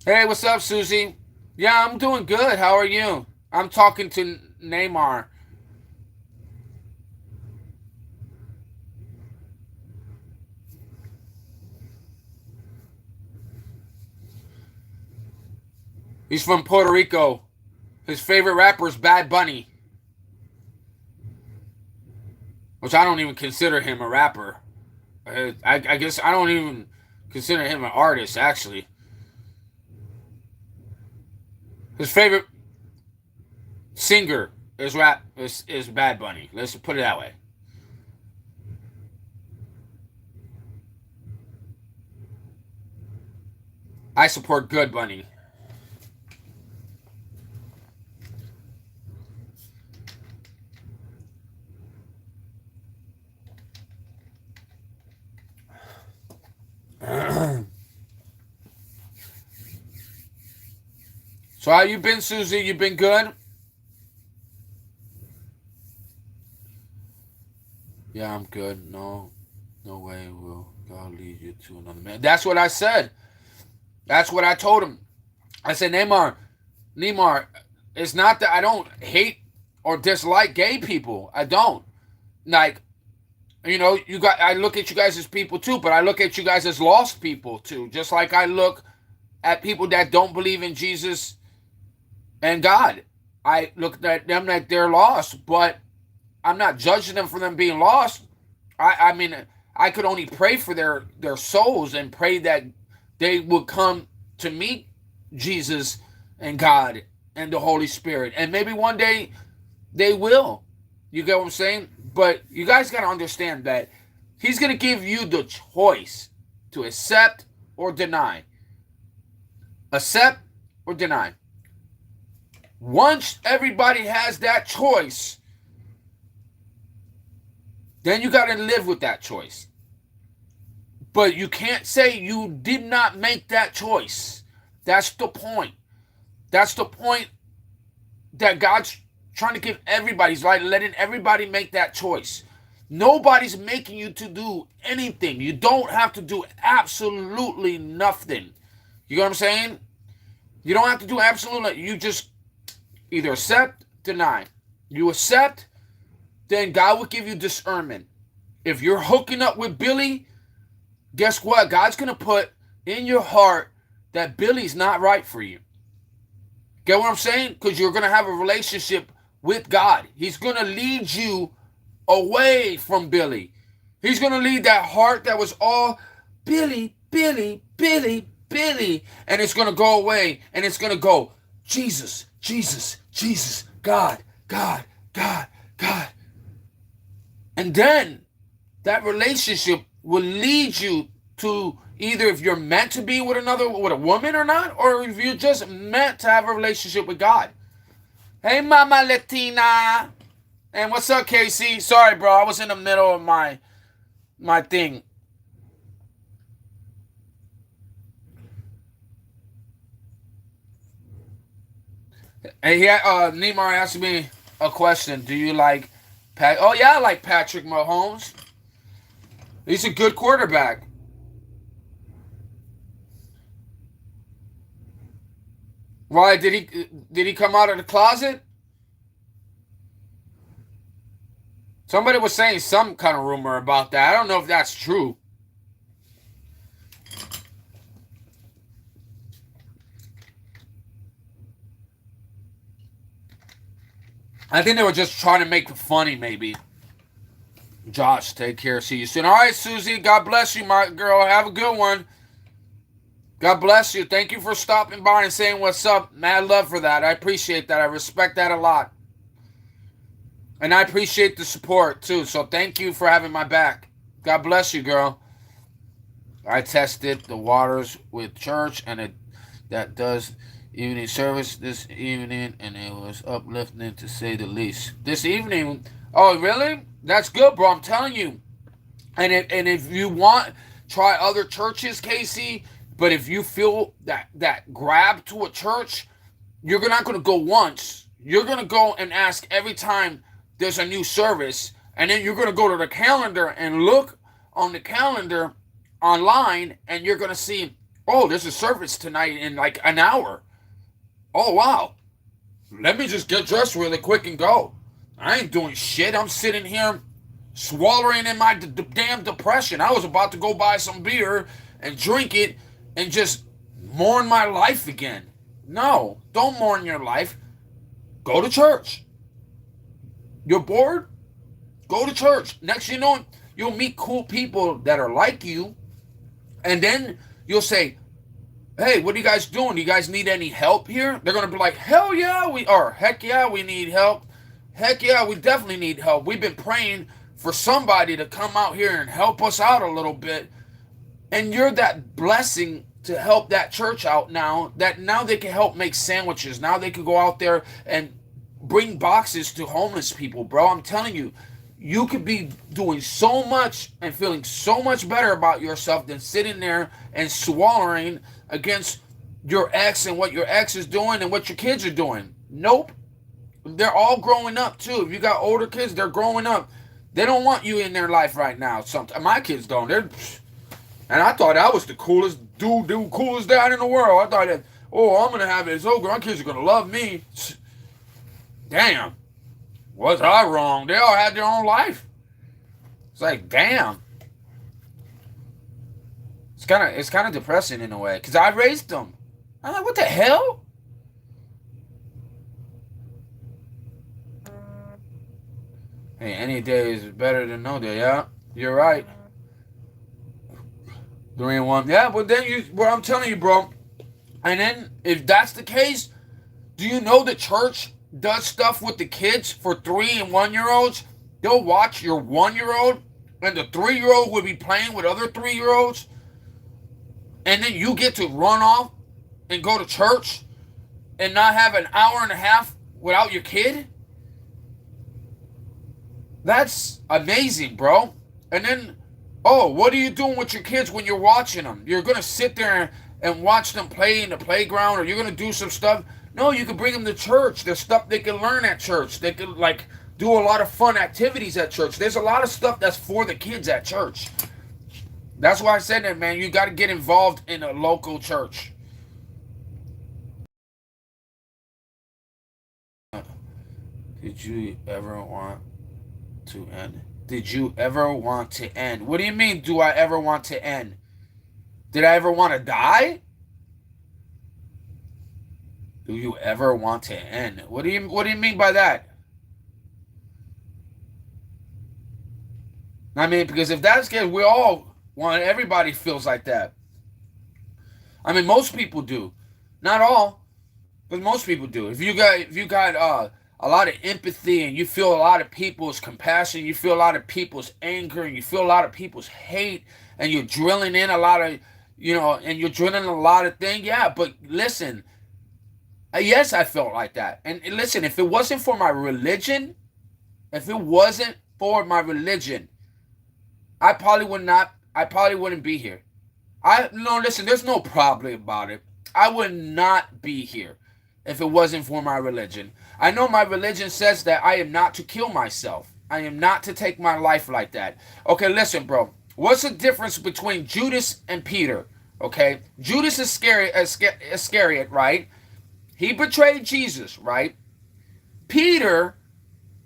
Speaker 1: Hey, what's up, Susie? Yeah, I'm doing good. How are you? I'm talking to Neymar. He's from Puerto Rico. His favorite rapper is Bad Bunny, which I don't even consider him a rapper. I guess I don't even consider him an artist, actually. His favorite singer is Bad Bunny. Let's put it that way. I support Good Bunny. So how you been, Susie? You been good? Yeah, I'm good. No way will God lead you to another man. That's what I said. That's what I told him. I said, Neymar, it's not that I don't hate or dislike gay people. I don't. Like, I look at you guys as people too, but I look at you guys as lost people too. Just like I look at people that don't believe in Jesus and God. I look at them like they're lost, but I'm not judging them for them being lost. I mean, I could only pray for their souls and pray that they would come to meet Jesus and God and the Holy Spirit. And maybe one day they will. You get what I'm saying? But you guys got to understand that he's going to give you the choice to accept or deny. Accept or deny. Once everybody has that choice, then you got to live with that choice. But you can't say you did not make that choice. That's the point. That's the point that God's trying to give everybody. He's like letting everybody make that choice. Nobody's making you to do anything. You don't have to do absolutely nothing. You know what I'm saying? You don't have to do absolutely. You just either accept, deny. You accept, then God will give you discernment. If you're hooking up with Billy, guess what? God's going to put in your heart that Billy's not right for you. Get what I'm saying? Because you're going to have a relationship with God. He's going to lead you away from Billy. He's going to lead that heart that was all Billy, Billy, Billy, Billy. And it's going to go away. And it's going to go, Jesus, Jesus, Jesus, God, God, God, God. And then that relationship will lead you to either if you're meant to be with a woman or not, or if you're just meant to have a relationship with God. Hey, Mama Latina. And what's up, Casey? Sorry, bro. I was in the middle of my thing. And Neymar asked me a question. Do you like Pat? Oh, yeah, I like Patrick Mahomes. He's a good quarterback. Why did he come out of the closet? Somebody was saying some kind of rumor about that. I don't know if that's true. I think they were just trying to make it funny, maybe. Josh, take care. See you soon. All right, Susie. God bless you, my girl. Have a good one. God bless you. Thank you for stopping by and saying what's up. Mad love for that. I appreciate that. I respect that a lot. And I appreciate the support, too. So thank you for having my back. God bless you, girl. I tested the waters with church, and that does evening service this evening, and it was uplifting to say the least. This evening, oh, really? That's good, bro. I'm telling you. And if you want, try other churches, Casey. But if you feel that grab to a church, you're not going to go once. You're going to go and ask every time there's a new service. And then you're going to go to the calendar and look on the calendar online, and you're going to see, oh, there's a service tonight in like an hour. Oh, wow. Let me just get dressed really quick and go. I ain't doing shit. I'm sitting here swallowing in my damn depression. I was about to go buy some beer and drink it and just mourn my life again. No, don't mourn your life. Go to church. You're bored? Go to church. Next you know, you'll meet cool people that are like you. And then you'll say, hey, what are you guys doing? Do you guys need any help here? They're going to be like, hell yeah, heck yeah, we need help. Heck yeah, we definitely need help. We've been praying for somebody to come out here and help us out a little bit. And you're that blessing to help that church out now, that now they can help make sandwiches. Now they can go out there and bring boxes to homeless people, bro. I'm telling you, you could be doing so much and feeling so much better about yourself than sitting there and swallowing against your ex and what your ex is doing and what your kids are doing. Nope. They're all growing up too. If you got older kids, they're growing up. They don't want you in their life right now. Sometimes my kids don't. And I thought I was the coolest coolest dad in the world. I thought that, oh, I'm gonna have this. Oh, my kids are gonna love me. Damn, was I wrong? They all had their own life. It's like, damn. It's kind of depressing in a way because I raised them. I'm like, what the hell? Hey, any day is better than no day. Yeah, you're right. 3-1. Yeah, but then what I'm telling you, bro. And then if that's the case, do you know the church does stuff with the kids for 3 and 1 year olds? They'll watch your 1-year-old, and the 3-year-old will be playing with other 3-year-olds, and then you get to run off and go to church and not have an hour and a half without your kid? That's amazing, bro. And then, oh, what are you doing with your kids when you're watching them? You're going to sit there and watch them play in the playground, or you're going to do some stuff? No, you can bring them to church. There's stuff they can learn at church. They can, like, do a lot of fun activities at church. There's a lot of stuff that's for the kids at church. That's why I said that, man. You got to get involved in a local church. Did you ever want to end? Did you ever want to end? What do you mean, do I ever want to end? Did I ever want to die? Do you ever want to end? What do you mean by that? I mean, because if that's the case, we all want, everybody feels like that. I mean, most people do. Not all, but most people do. If you got a lot of empathy and you feel a lot of people's compassion, you feel a lot of people's anger, and you feel a lot of people's hate, and you're drilling in a lot of, and you're drilling a lot of things. Yeah, but listen, yes, I felt like that. And listen, if it wasn't for my religion, I probably wouldn't be here. Listen, there's no problem about it. I would not be here if it wasn't for my religion. I know my religion says that I am not to kill myself. I am not to take my life like that. Okay, listen, bro. What's the difference between Judas and Peter? Okay, Judas Iscariot, right? He betrayed Jesus, right? Peter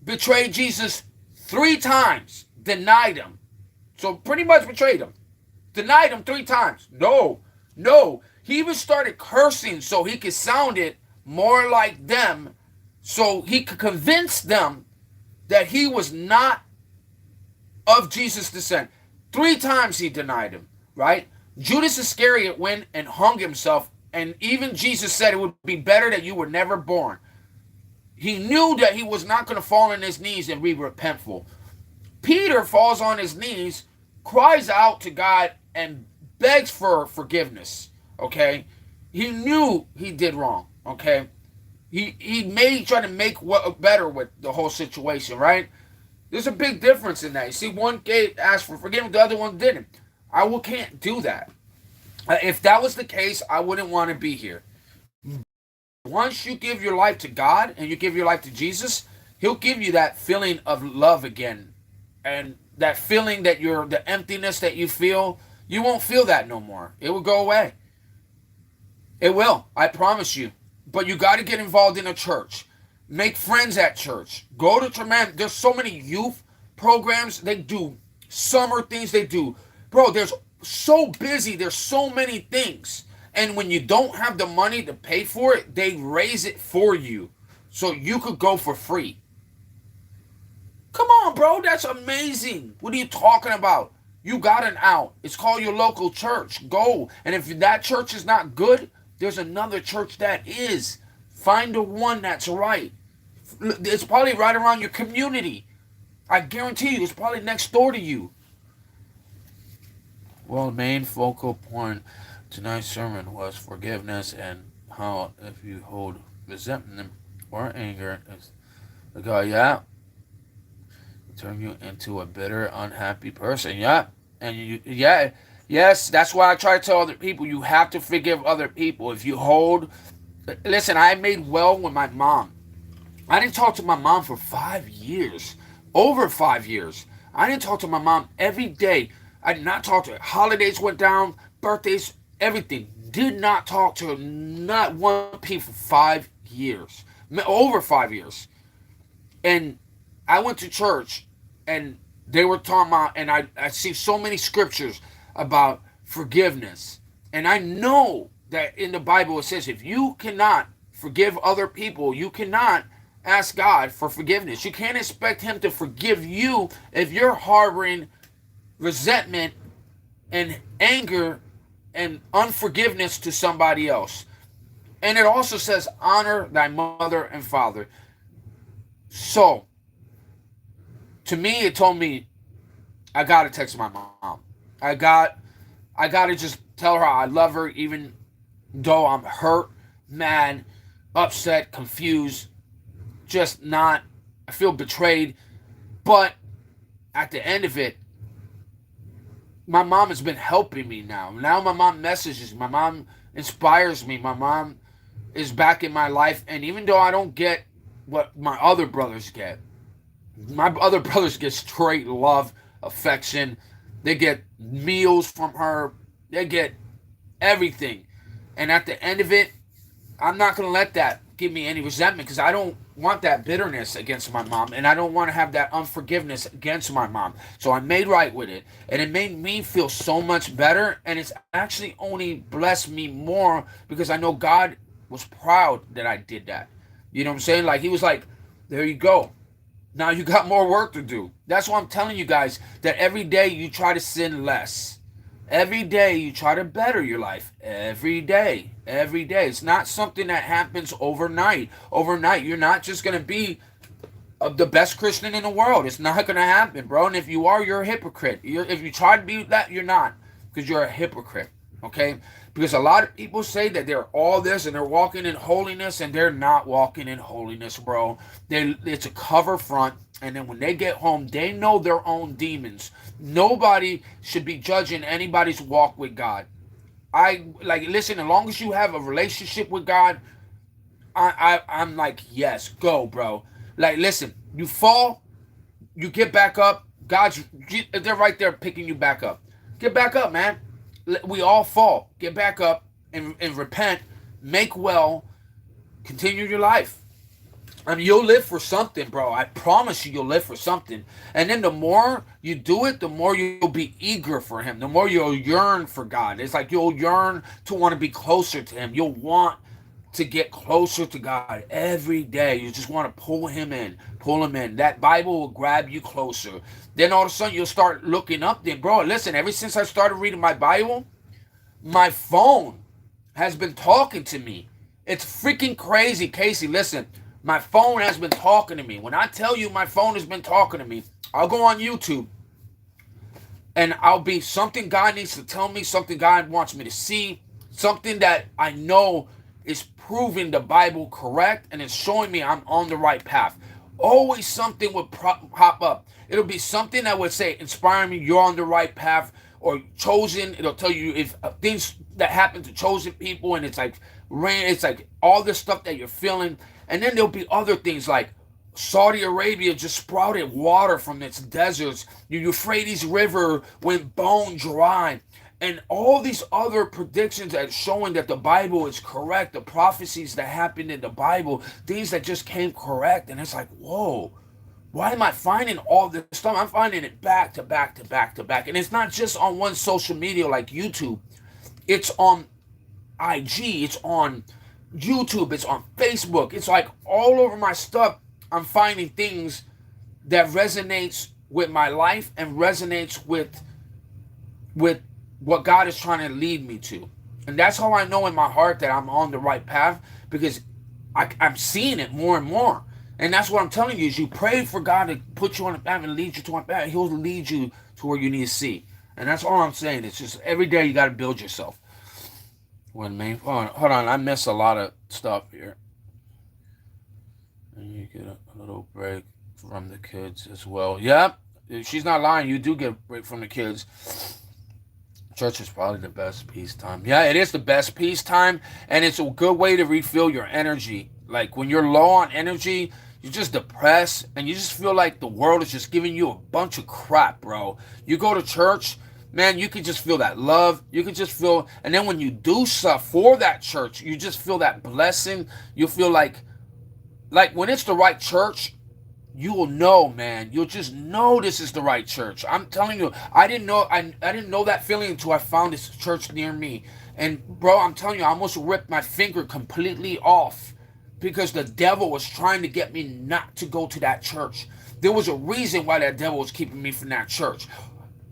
Speaker 1: betrayed Jesus 3 times, denied him. So pretty much betrayed him. Denied him 3 times. No. He even started cursing so he could sound it more like them, so he could convince them that he was not of Jesus' descent. 3 times he denied him, right? Judas Iscariot went and hung himself, and even Jesus said it would be better that you were never born. He knew that he was not going to fall on his knees and be repentful. Peter falls on his knees, cries out to God, and begs for forgiveness, okay? He knew he did wrong, okay? He tried to make what better with the whole situation, right? There's a big difference in that. You see, one asked for forgiveness, the other one didn't. I can't do that. If that was the case, I wouldn't want to be here. Once you give your life to God and you give your life to Jesus, He'll give you that feeling of love again. And that feeling that the emptiness that you feel, you won't feel that no more. It will go away. It will. I promise you. But you got to get involved in a church. Make friends at church. Go to church. Man, there's so many youth programs. They do summer things. They do. Bro, there's so busy. There's so many things. And when you don't have the money to pay for it, they raise it for you. So you could go for free. Come on, bro. That's amazing. What are you talking about? You got an out. It's called your local church. Go. And if that church is not good, there's another church that is. Find the one that's right. It's probably right around your community. I guarantee you, it's probably next door to you. Well, main focal point. Tonight's sermon was forgiveness and how if you hold resentment or anger, it's the guy, yeah, turn you into a bitter, unhappy person. Yeah. And yes, that's why I try to tell other people you have to forgive other people. If you hold, listen, I made well with my mom. I didn't talk to my mom for 5 years, over 5 years. I didn't talk to my mom every day. I did not talk to her. Holidays went down, birthdays, everything. Did not talk to her, not one P for 5 years, over 5 years. And I went to church and they were talking about, and I see so many scriptures about forgiveness. And I know that in the Bible it says if you cannot forgive other people, you cannot ask God for forgiveness. You can't expect Him to forgive you if you're harboring resentment and anger and unforgiveness to somebody else. And it also says, honor thy mother and father. So, to me, it told me I gotta text my mom. I gotta just tell her I love her, even though I'm hurt, mad, upset, confused, just not. I feel betrayed. But at the end of it, my mom has been helping me now. Now my mom messages. My mom inspires me. My mom is back in my life. And even though I don't get what my other brothers get, my other brothers get straight love, affection. They get meals from her. They get everything. And at the end of it, I'm not going to let that give me any resentment because I don't want that bitterness against my mom and I don't want to have that unforgiveness against my mom. So I made right with it and it made me feel so much better, and it's actually only blessed me more because I know God was proud that I did that. You know what I'm saying? Like He was like, there you go. Now you got more work to do. That's why I'm telling you guys that every day you try to sin less. Every day you try to better your life. Every day. Every day. It's not something that happens overnight. Overnight, you're not just going to be the best Christian in the world. It's not going to happen, bro. And if you are, you're a hypocrite. If you try to be that, you're not. Because you're a hypocrite. Okay? Because a lot of people say that they're all this and they're walking in holiness, and they're not walking in holiness, bro. It's a cover front. And then when they get home, they know their own demons. Nobody should be judging anybody's walk with God. Listen, as long as you have a relationship with God, I'm like, yes, go, bro. Like, listen, you fall, you get back up. They're right there picking you back up. Get back up, man. We all fall. Get back up and repent. Make well. Continue your life. I mean, you'll live for something, bro. I promise you'll live for something. And then the more you do it, the more you'll be eager for Him. The more you'll yearn for God. It's like you'll yearn to want to be closer to Him. You'll want to get closer to God every day. You just want to pull Him in. Pull Him in. That Bible will grab you closer. Then all of a sudden you'll start looking up there. Bro, listen, ever since I started reading my Bible, my phone has been talking to me. It's freaking crazy, Casey. Listen. My phone has been talking to me. When I tell you my phone has been talking to me, I'll go on YouTube and I'll be something God needs to tell me, something God wants me to see, something that I know is proving the Bible correct and it's showing me I'm on the right path. Always something would pop up. It'll be something that would say, inspire me, you're on the right path, or chosen. It'll tell you if things that happen to chosen people, and it's like rain, it's like all the stuff that you're feeling. And then there'll be other things like Saudi Arabia just sprouted water from its deserts. The Euphrates River went bone dry. And all these other predictions that showing that the Bible is correct, the prophecies that happened in the Bible, things that just came correct. And it's like, whoa, why am I finding all this stuff? I'm finding it back to back to back to back. And it's not just on one social media like YouTube. It's on IG. It's on YouTube, it's on Facebook. It's like all over my stuff. I'm finding things that resonates with my life and resonates with what God is trying to lead me to. And that's how I know in my heart that I'm on the right path, because I'm seeing it more and more. And that's what I'm telling you, is you pray for God to put you on the path and lead you to one path. He'll lead you to where you need to see. And that's all I'm saying. It's just every day you got to build yourself. When main, hold on, I miss a lot of stuff here. And you get a little break from the kids as well. Yep, she's not lying. You do get a break from the kids. Church is probably the best peacetime. Yeah, it is the best peacetime, and it's a good way to refill your energy. Like when you're low on energy, you're just depressed, and you just feel like the world is just giving you a bunch of crap, bro. You go to church, man, you can just feel that love. You can just feel, and then when you do stuff for that church, you just feel that blessing. You feel like when it's the right church, you will know, man. You'll just know this is the right church. I'm telling you, I didn't know that feeling until I found this church near me. And bro, I'm telling you, I almost ripped my finger completely off because the devil was trying to get me not to go to that church. There was a reason why that devil was keeping me from that church.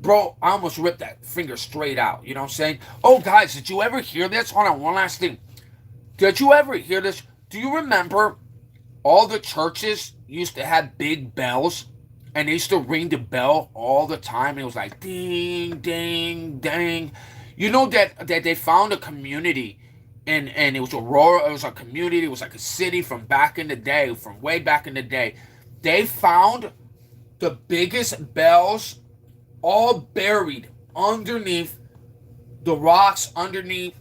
Speaker 1: Bro, I almost ripped that finger straight out. You know what I'm saying? Oh, guys, did you ever hear this? Hold on, one last thing. Did you ever hear this? Do you remember all the churches used to have big bells, and they used to ring the bell all the time, and it was like ding, ding, ding. You know that they found a community, and it was a community, it was like a city from back in the day, from way back in the day. They found the biggest bells all buried underneath the rocks, underneath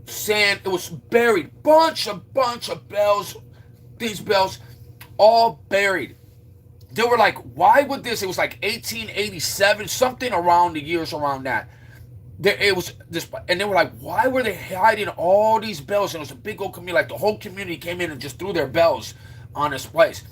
Speaker 1: sand. It was buried. Bunch of bells. These bells all buried. They were like, why would this? It was like 1887, something around the years around that. It was this, and they were like, why were they hiding all these bells? And it was a big old community. Like the whole community came in and just threw their bells on this place.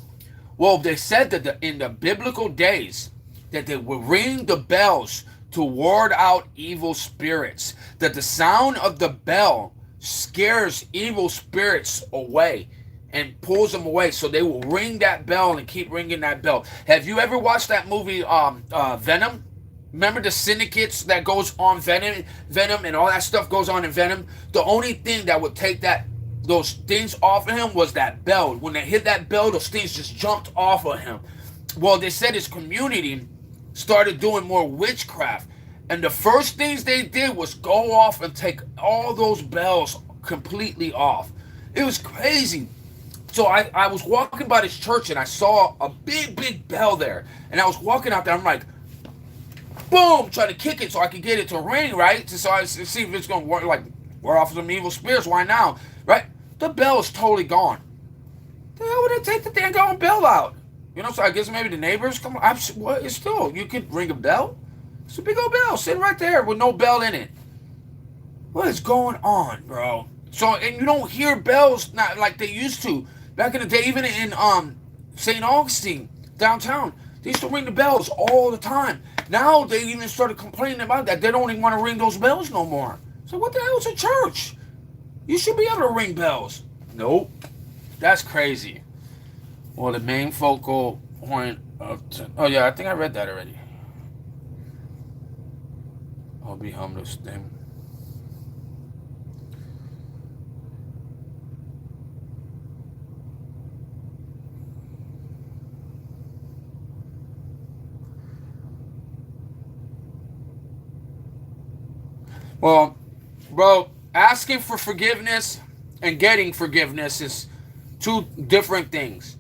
Speaker 1: Well, they said that in the biblical days, that they would ring the bells to ward out evil spirits. That the sound of the bell scares evil spirits away and pulls them away. So they will ring that bell and keep ringing that bell. Have you ever watched that movie Venom? Remember the syndicates that goes on Venom and all that stuff goes on in Venom? The only thing that would take those things off of him was that bell. When they hit that bell, those things just jumped off of him. Well, they said his community started doing more witchcraft. And the first things they did was go off and take all those bells completely off. It was crazy. So I was walking by this church and I saw a big bell there. And I was walking out there. I'm like, boom, trying to kick it so I could get it to ring, right? So I see if it's going to work, like, we're off some evil spirits. Why now? Right? The bell is totally gone. The hell would they take the dang on bell out? You know, so I guess maybe the neighbors come. What? It's still, you could ring a bell. It's a big old bell sitting right there with no bell in it. What is going on, bro? So, and you don't hear bells not like they used to back in the day. Even in St. Augustine downtown, they used to ring the bells all the time. Now they even started complaining about that. They don't even want to ring those bells no more. So what the hell is a church? You should be able to ring bells. Nope, that's crazy. Well, the main focal point of... oh, yeah, I think I read that already. I'll be homeless thing. Well, bro, asking for forgiveness and getting forgiveness is two different things.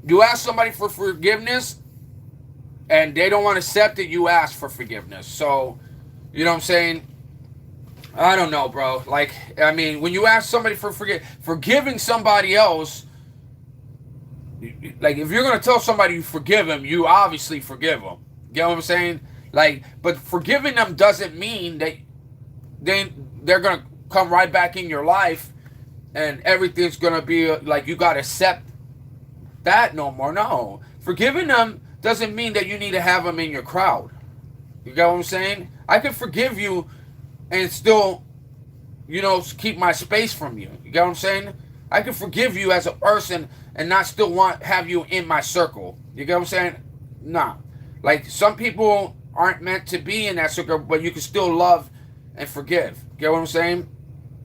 Speaker 1: You ask somebody for forgiveness and they don't want to accept it, you ask for forgiveness. So, you know what I'm saying? I don't know, bro. Like, I mean, when you ask somebody for forgiving somebody else, like, if you're going to tell somebody you forgive them, you obviously forgive them. You get what I'm saying? Like, but forgiving them doesn't mean that they're going to come right back in your life and everything's going to be like you got to accept that no more. No. Forgiving them doesn't mean that you need to have them in your crowd. You get what I'm saying? I can forgive you and still, you know, keep my space from you. You get what I'm saying? I can forgive you as a person and not still have you in my circle. You get what I'm saying? Nah. Like, some people aren't meant to be in that circle, but you can still love and forgive. You get what I'm saying?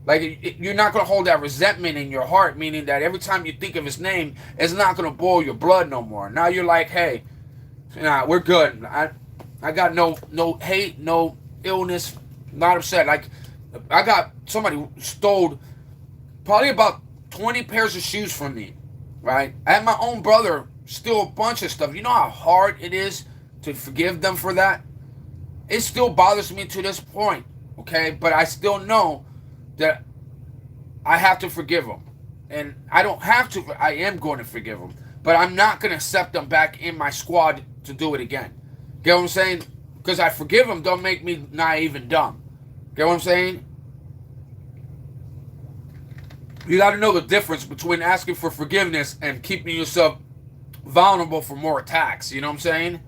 Speaker 1: Like, you're not going to hold that resentment in your heart, meaning that every time you think of his name, it's not going to boil your blood no more. Now you're like, hey, nah, we're good. I got no hate, no illness, not upset. Like, I got somebody who stole probably about 20 pairs of shoes from me, right? I had my own brother steal a bunch of stuff. You know how hard it is to forgive them for that? It still bothers me to this point, okay? But I still know that I have to forgive them. And I don't have to, I am going to forgive them. But I'm not going to accept them back in my squad to do it again. Get what I'm saying? Because I forgive them don't make me naive and dumb. Get what I'm saying? You got to know the difference between asking for forgiveness and keeping yourself vulnerable for more attacks. You know what I'm saying?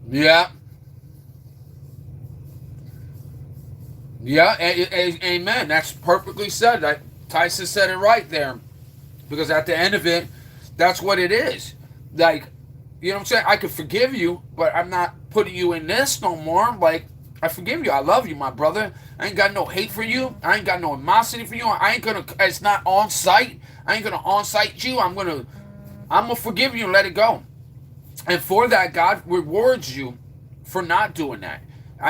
Speaker 1: Yeah. Yeah. Amen. That's perfectly said. Tyson said it right there. Because at the end of it, that's what it is. Like, you know what I'm saying? I could forgive you, but I'm not putting you in this no more. Like, I forgive you. I love you, my brother. I ain't got no hate for you. I ain't got no animosity for you. I ain't gonna. It's not on site. I ain't gonna on site you. I'm gonna forgive you and let it go. And for that, God rewards you for not doing that.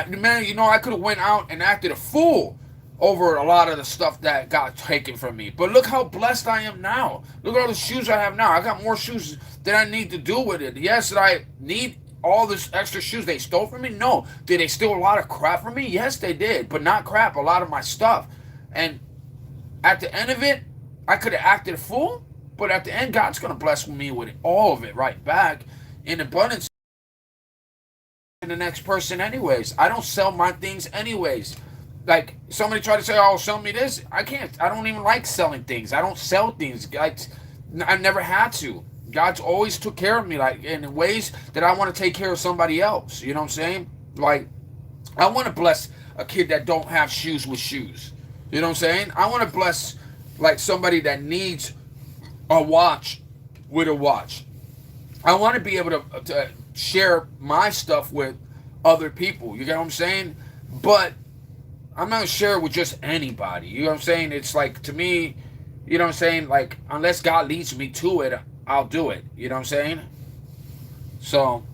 Speaker 1: Man, you know, I could have went out and acted a fool over a lot of the stuff that got taken from me. But look how blessed I am now. Look at all the shoes I have now. I got more shoes than I need to do with it. Yes, did I need all this extra shoes they stole from me? No. Did they steal a lot of crap from me? Yes, they did. But not crap, a lot of my stuff. And at the end of it, I could have acted a fool. But at the end, God's going to bless me with all of it right back in abundance to the next person anyways. I don't sell my things anyways. Like, somebody tried to say, oh, sell me this. I can't. I don't even like selling things. I don't sell things. I've never had to. God's always took care of me, like, in ways that I want to take care of somebody else. You know what I'm saying? Like, I want to bless a kid that don't have shoes with shoes. You know what I'm saying? I want to bless, like, somebody that needs a watch with a watch. I want to be able to share my stuff with other people. You get what I'm saying? But I'm not share it with just anybody. You know what I'm saying? It's like, to me, you know what I'm saying? Like, unless God leads me to it, I'll do it. You know what I'm saying? So,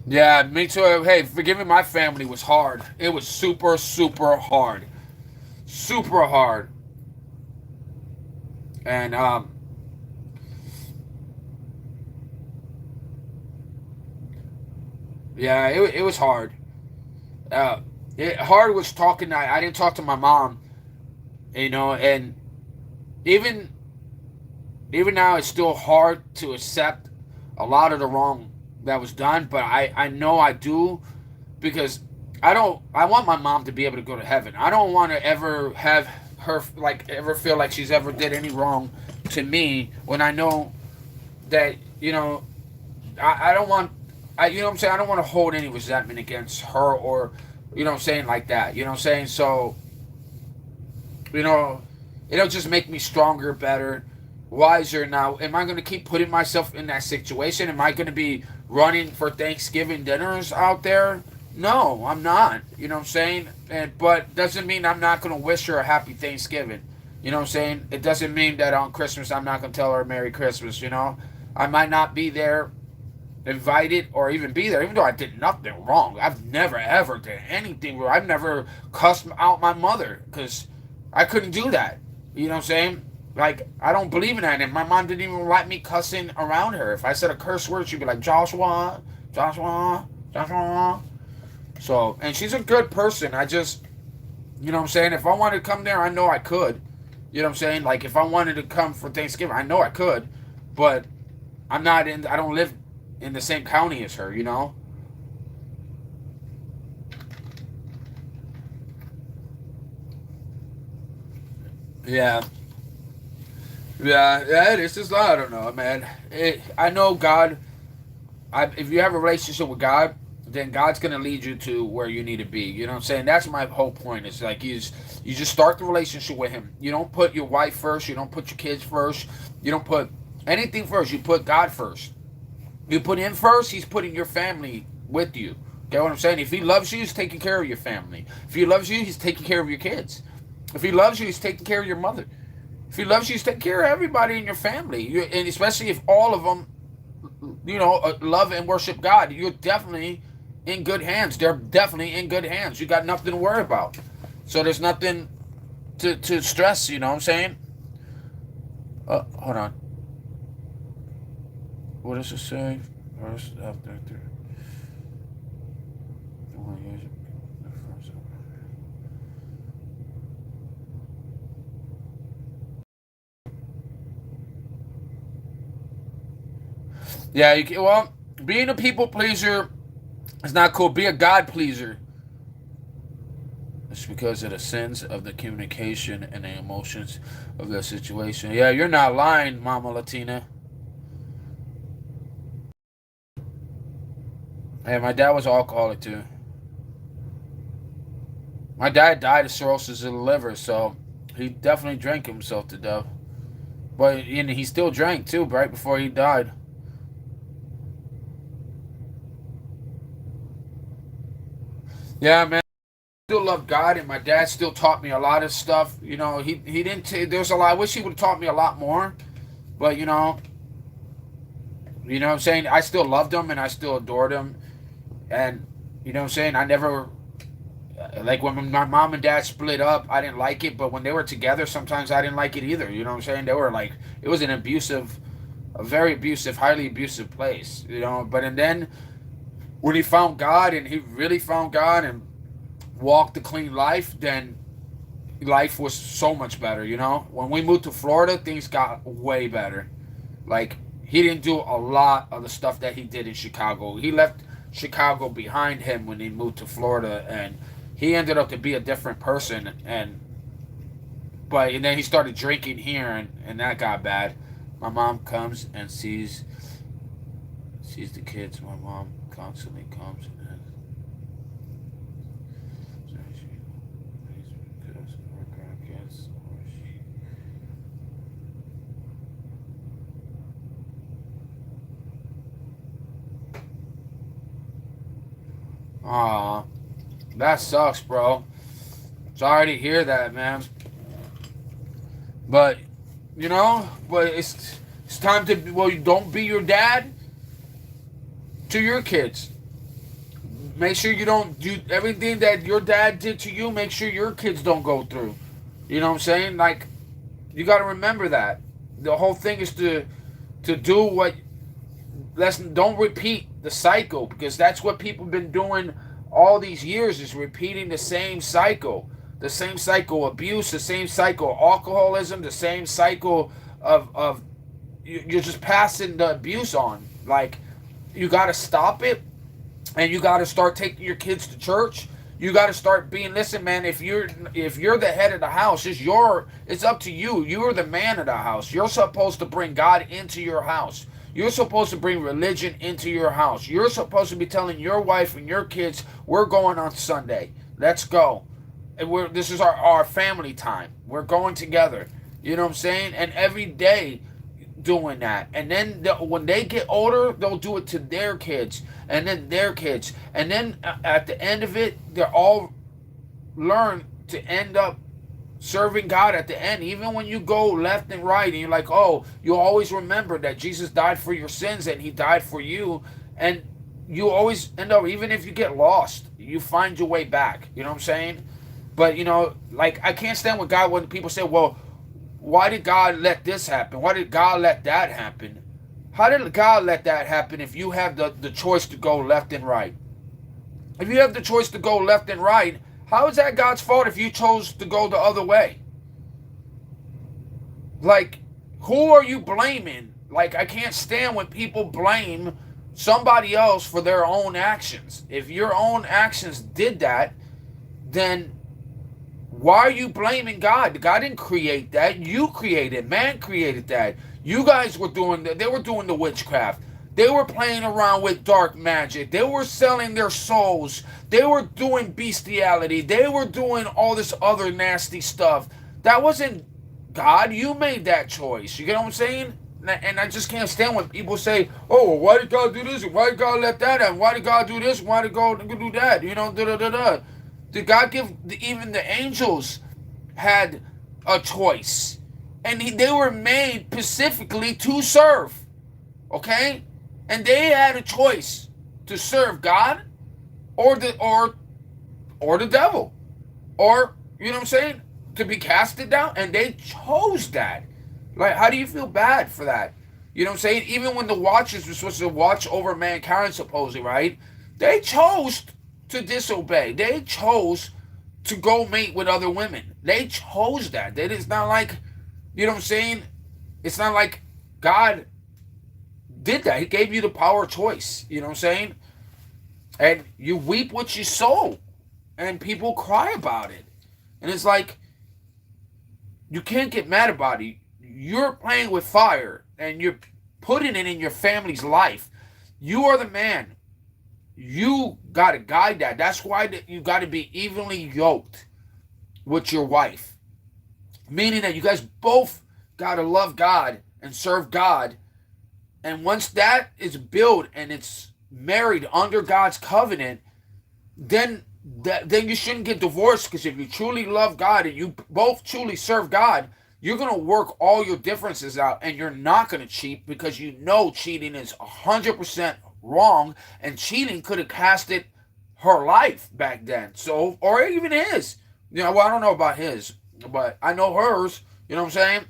Speaker 1: yeah, me too. Hey, forgiving my family was hard. It was super, super hard. Super hard. And, yeah, it was hard. Hard was talking. I didn't talk to my mom, you know, and even even now it's still hard to accept a lot of the wrong that was done. But I know I do, because I want my mom to be able to go to heaven. I don't want to ever have her, like, ever feel like she's ever did any wrong to me, when I know that, you know, I don't want, you know what I'm saying? I don't want to hold any resentment against her, or, you know what I'm saying, like that. You know what I'm saying? So, you know, it'll just make me stronger, better, wiser. Now, am I going to keep putting myself in that situation? Am I going to be running for Thanksgiving dinners out there? No, I'm not. You know what I'm saying? But doesn't mean I'm not going to wish her a happy Thanksgiving. You know what I'm saying? It doesn't mean that on Christmas I'm not going to tell her Merry Christmas, you know? I might not be there, invited, or even be there, even though I did nothing wrong. I've never, ever did anything wrong. I've never cussed out my mother, because I couldn't do that. You know what I'm saying? Like, I don't believe in that. And my mom didn't even like me cussing around her. If I said a curse word, she'd be like, Joshua, Joshua, Joshua. So, and she's a good person. I just, you know what I'm saying? If I wanted to come there, I know I could. You know what I'm saying? Like, if I wanted to come for Thanksgiving, I know I could. But I don't live in the same county as her, you know? Yeah. Yeah, it is. Just, I don't know, man. I know God, if you have a relationship with God, then God's going to lead you to where you need to be. You know what I'm saying? That's my whole point. It's like, you just start the relationship with Him. You don't put your wife first. You don't put your kids first. You don't put anything first. You put God first. You put Him first, He's putting your family with you. Get what I'm saying? If he loves you, he's taking care of your family. If he loves you, he's taking care of your kids. If he loves you, he's taking care of your mother. If he loves you, he's taking care of everybody in your family. And especially if all of them, love and worship God, you're definitely in good hands. They're definitely in good hands. You got nothing to worry about. So there's nothing to stress, you know what I'm saying? Hold on. What does it say? Verse after. Yeah, being a people pleaser is not cool. Be a God pleaser. It's because of the sins of the communication and the emotions of the situation. Yeah, you're not lying, Mama Latina. Hey, my dad was alcoholic too. My dad died of cirrhosis of the liver, so he definitely drank himself to death. But he still drank too, right before he died. Yeah, man. I still love God, and my dad still taught me a lot of stuff. He didn't. There's a lot. I wish he would have taught me a lot more. But what I'm saying. I still loved him, and I still adored him, and what I'm saying. I never like when my mom and dad split up. I didn't like it, but when they were together, sometimes I didn't like it either. You know what I'm saying? They were like, it was a very abusive, highly abusive place. And then when he found God, and he really found God, and walked a clean life, then life was so much better. When we moved to Florida, things got way better. Like, he didn't do a lot of the stuff that he did in Chicago. He left Chicago behind him when he moved to Florida, and he ended up to be a different person. And then he started drinking here, and that got bad. My mom comes and sees the kids. My mom constantly comes and aw, that sucks, bro. Sorry to hear that, man. But it's time to don't be your dad to your kids. Make sure you don't do everything that your dad did to you. Make sure your kids don't go through. You know what I'm saying? Like, you got to remember that the whole thing is to do what. Don't repeat the cycle, because that's what people have been doing all these years, is repeating the same cycle. The same cycle of abuse, the same cycle of alcoholism, the same cycle of you're just passing the abuse on. Like, you got to stop it, and you got to start taking your kids to church. You got to start being, listen, man, if you're the head of the house, it's up to you. You're the man of the house. You're supposed to bring God into your house. You're supposed to bring religion into your house. You're supposed to be telling your wife and your kids, we're going on Sunday. Let's go. And this is our family time. We're going together. You know what I'm saying? And every day doing that. And then when they get older, they'll do it to their kids, and then their kids. And then at the end of it, they'll all learn to end up serving God at the end. Even when you go left and right, and you're like, oh, you always remember that Jesus died for your sins, and he died for you. And you always end up, even if you get lost, you find your way back. You know what I'm saying? But, like, I can't stand with God when people say, well, why did God let this happen? Why did God let that happen? How did God let that happen if you have the choice to go left and right? If you have the choice to go left and right, how is that God's fault if you chose to go the other way? Like, who are you blaming? Like, I can't stand when people blame somebody else for their own actions. If your own actions did that, then why are you blaming God? God didn't create that. You created. Man created that. You guys were doing that. They were doing the witchcraft. They were playing around with dark magic. They were selling their souls. They were doing bestiality. They were doing all this other nasty stuff. That wasn't God. You made that choice. You get what I'm saying? and I just can't stand when people say, "Oh, well, why did God do this? Why did God let that happen? Why did God do this? Why did God do that?" You know, da da da da. Did God give even the angels had a choice, and they were made specifically to serve. Okay, and they had a choice to serve God or the devil, or you know what I'm saying, to be casted down, and they chose that. Like, how do you feel bad for that? You know what I'm saying? Even when the Watchers were supposed to watch over mankind, supposedly, right? They chose to disobey. They chose to go mate with other women. They chose that. That is not like, you know what I'm saying? It's not like God did that. He gave you the power of choice. You know what I'm saying? And you weep what you sow, and people cry about it. And it's like, you can't get mad about it. You're playing with fire, and you're putting it in your family's life. You are the man. You got to guide that. That's why you got to be evenly yoked with your wife. Meaning that you guys both got to love God and serve God. And once that is built and it's married under God's covenant, then you shouldn't get divorced, because if you truly love God and you both truly serve God, you're going to work all your differences out, and you're not going to cheat, because you know cheating is 100% wrong, and cheating could have costed her life back then. So, or even his. You know, well, I don't know about his, but I know hers. You know what I'm saying?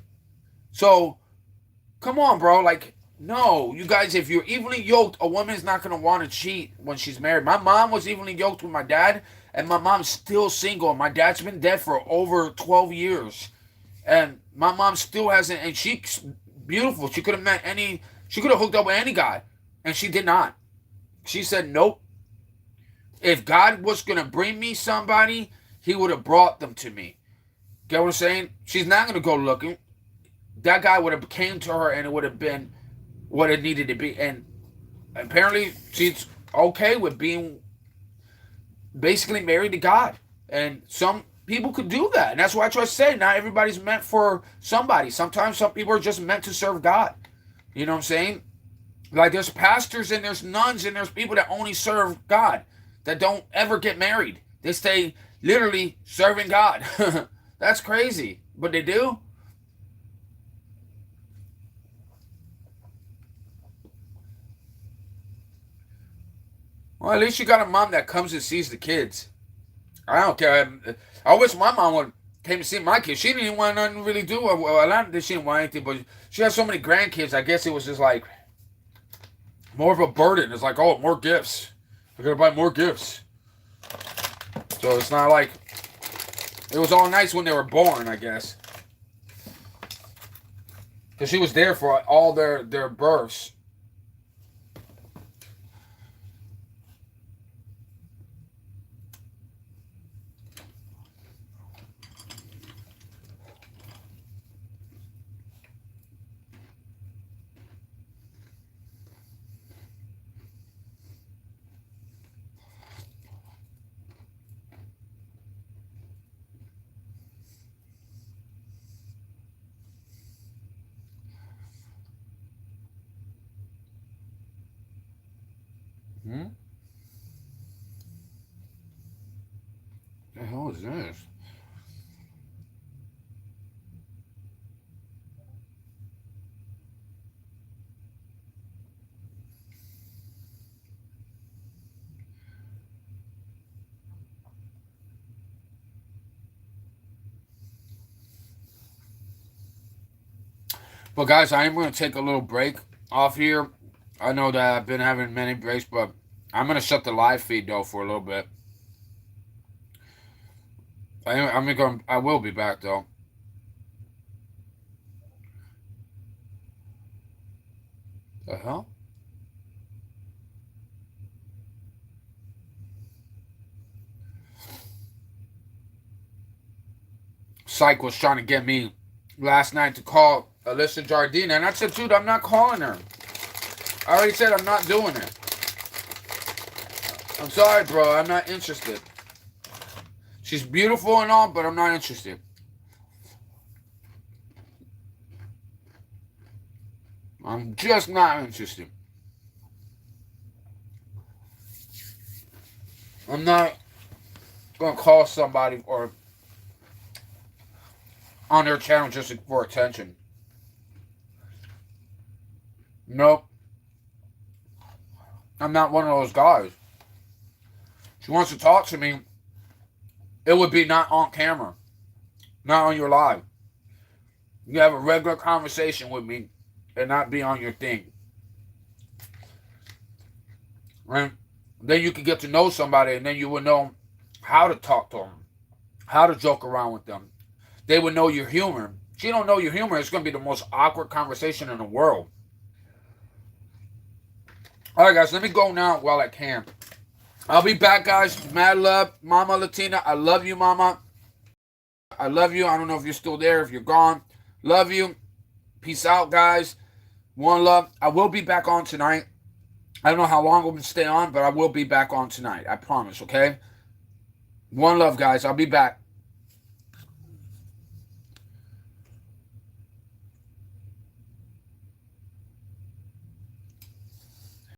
Speaker 1: So, come on, bro. Like, no, you guys, if you're evenly yoked, a woman's not going to want to cheat when she's married. My mom was evenly yoked with my dad, and my mom's still single. My dad's been dead for over 12 years. And my mom still hasn't, and she's beautiful. She could have hooked up with any guy, and she did not. She said, nope. If God was going to bring me somebody, he would have brought them to me. Get what I'm saying? She's not going to go looking. That guy would have came to her, and it would have been what it needed to be. And apparently she's okay with being basically married to God. And some people could do that. And that's why I try to say, not everybody's meant for somebody. Sometimes some people are just meant to serve God. You know what I'm saying? Like, there's pastors and there's nuns and there's people that only serve God, that don't ever get married. They stay literally serving God. That's crazy. But they do. Well, at least you got a mom that comes and sees the kids. I don't care. I wish my mom would came to see my kids. She didn't even want nothing to really do. Well, not that she didn't want anything, but she has so many grandkids. I guess it was just like more of a burden. It's like, oh, more gifts. I gotta buy more gifts. So it's not like it was all nice when they were born, I guess. Because she was there for all their births. Hmm? The hell is this? But guys, I am going to take a little break off here. I know that I've been having many breaks, but I'm going to shut the live feed though for a little bit. I will be back though. The hell? Psych was trying to get me last night to call Alyssa Jardina, and I said, dude, I'm not calling her. I already said I'm not doing it. I'm sorry, bro. I'm not interested. She's beautiful and all, but I'm not interested. I'm just not interested. I'm not going to call somebody or on their channel just for attention. Nope. I'm not one of those guys. She wants to talk to me. It would be not on camera. Not on your live. You have a regular conversation with me and not be on your thing. Right? Then you can get to know somebody and then you will know how to talk to them. How to joke around with them. They would know your humor. If you don't know your humor, it's going to be the most awkward conversation in the world. Alright guys, let me go now while I can. I'll be back guys. Mad love. Mama Latina, I love you mama. I love you. I don't know if you're still there, if you're gone. Love you. Peace out guys. One love. I will be back on tonight. I don't know how long I'm going to stay on, but I will be back on tonight. I promise, okay? One love guys. I'll be back.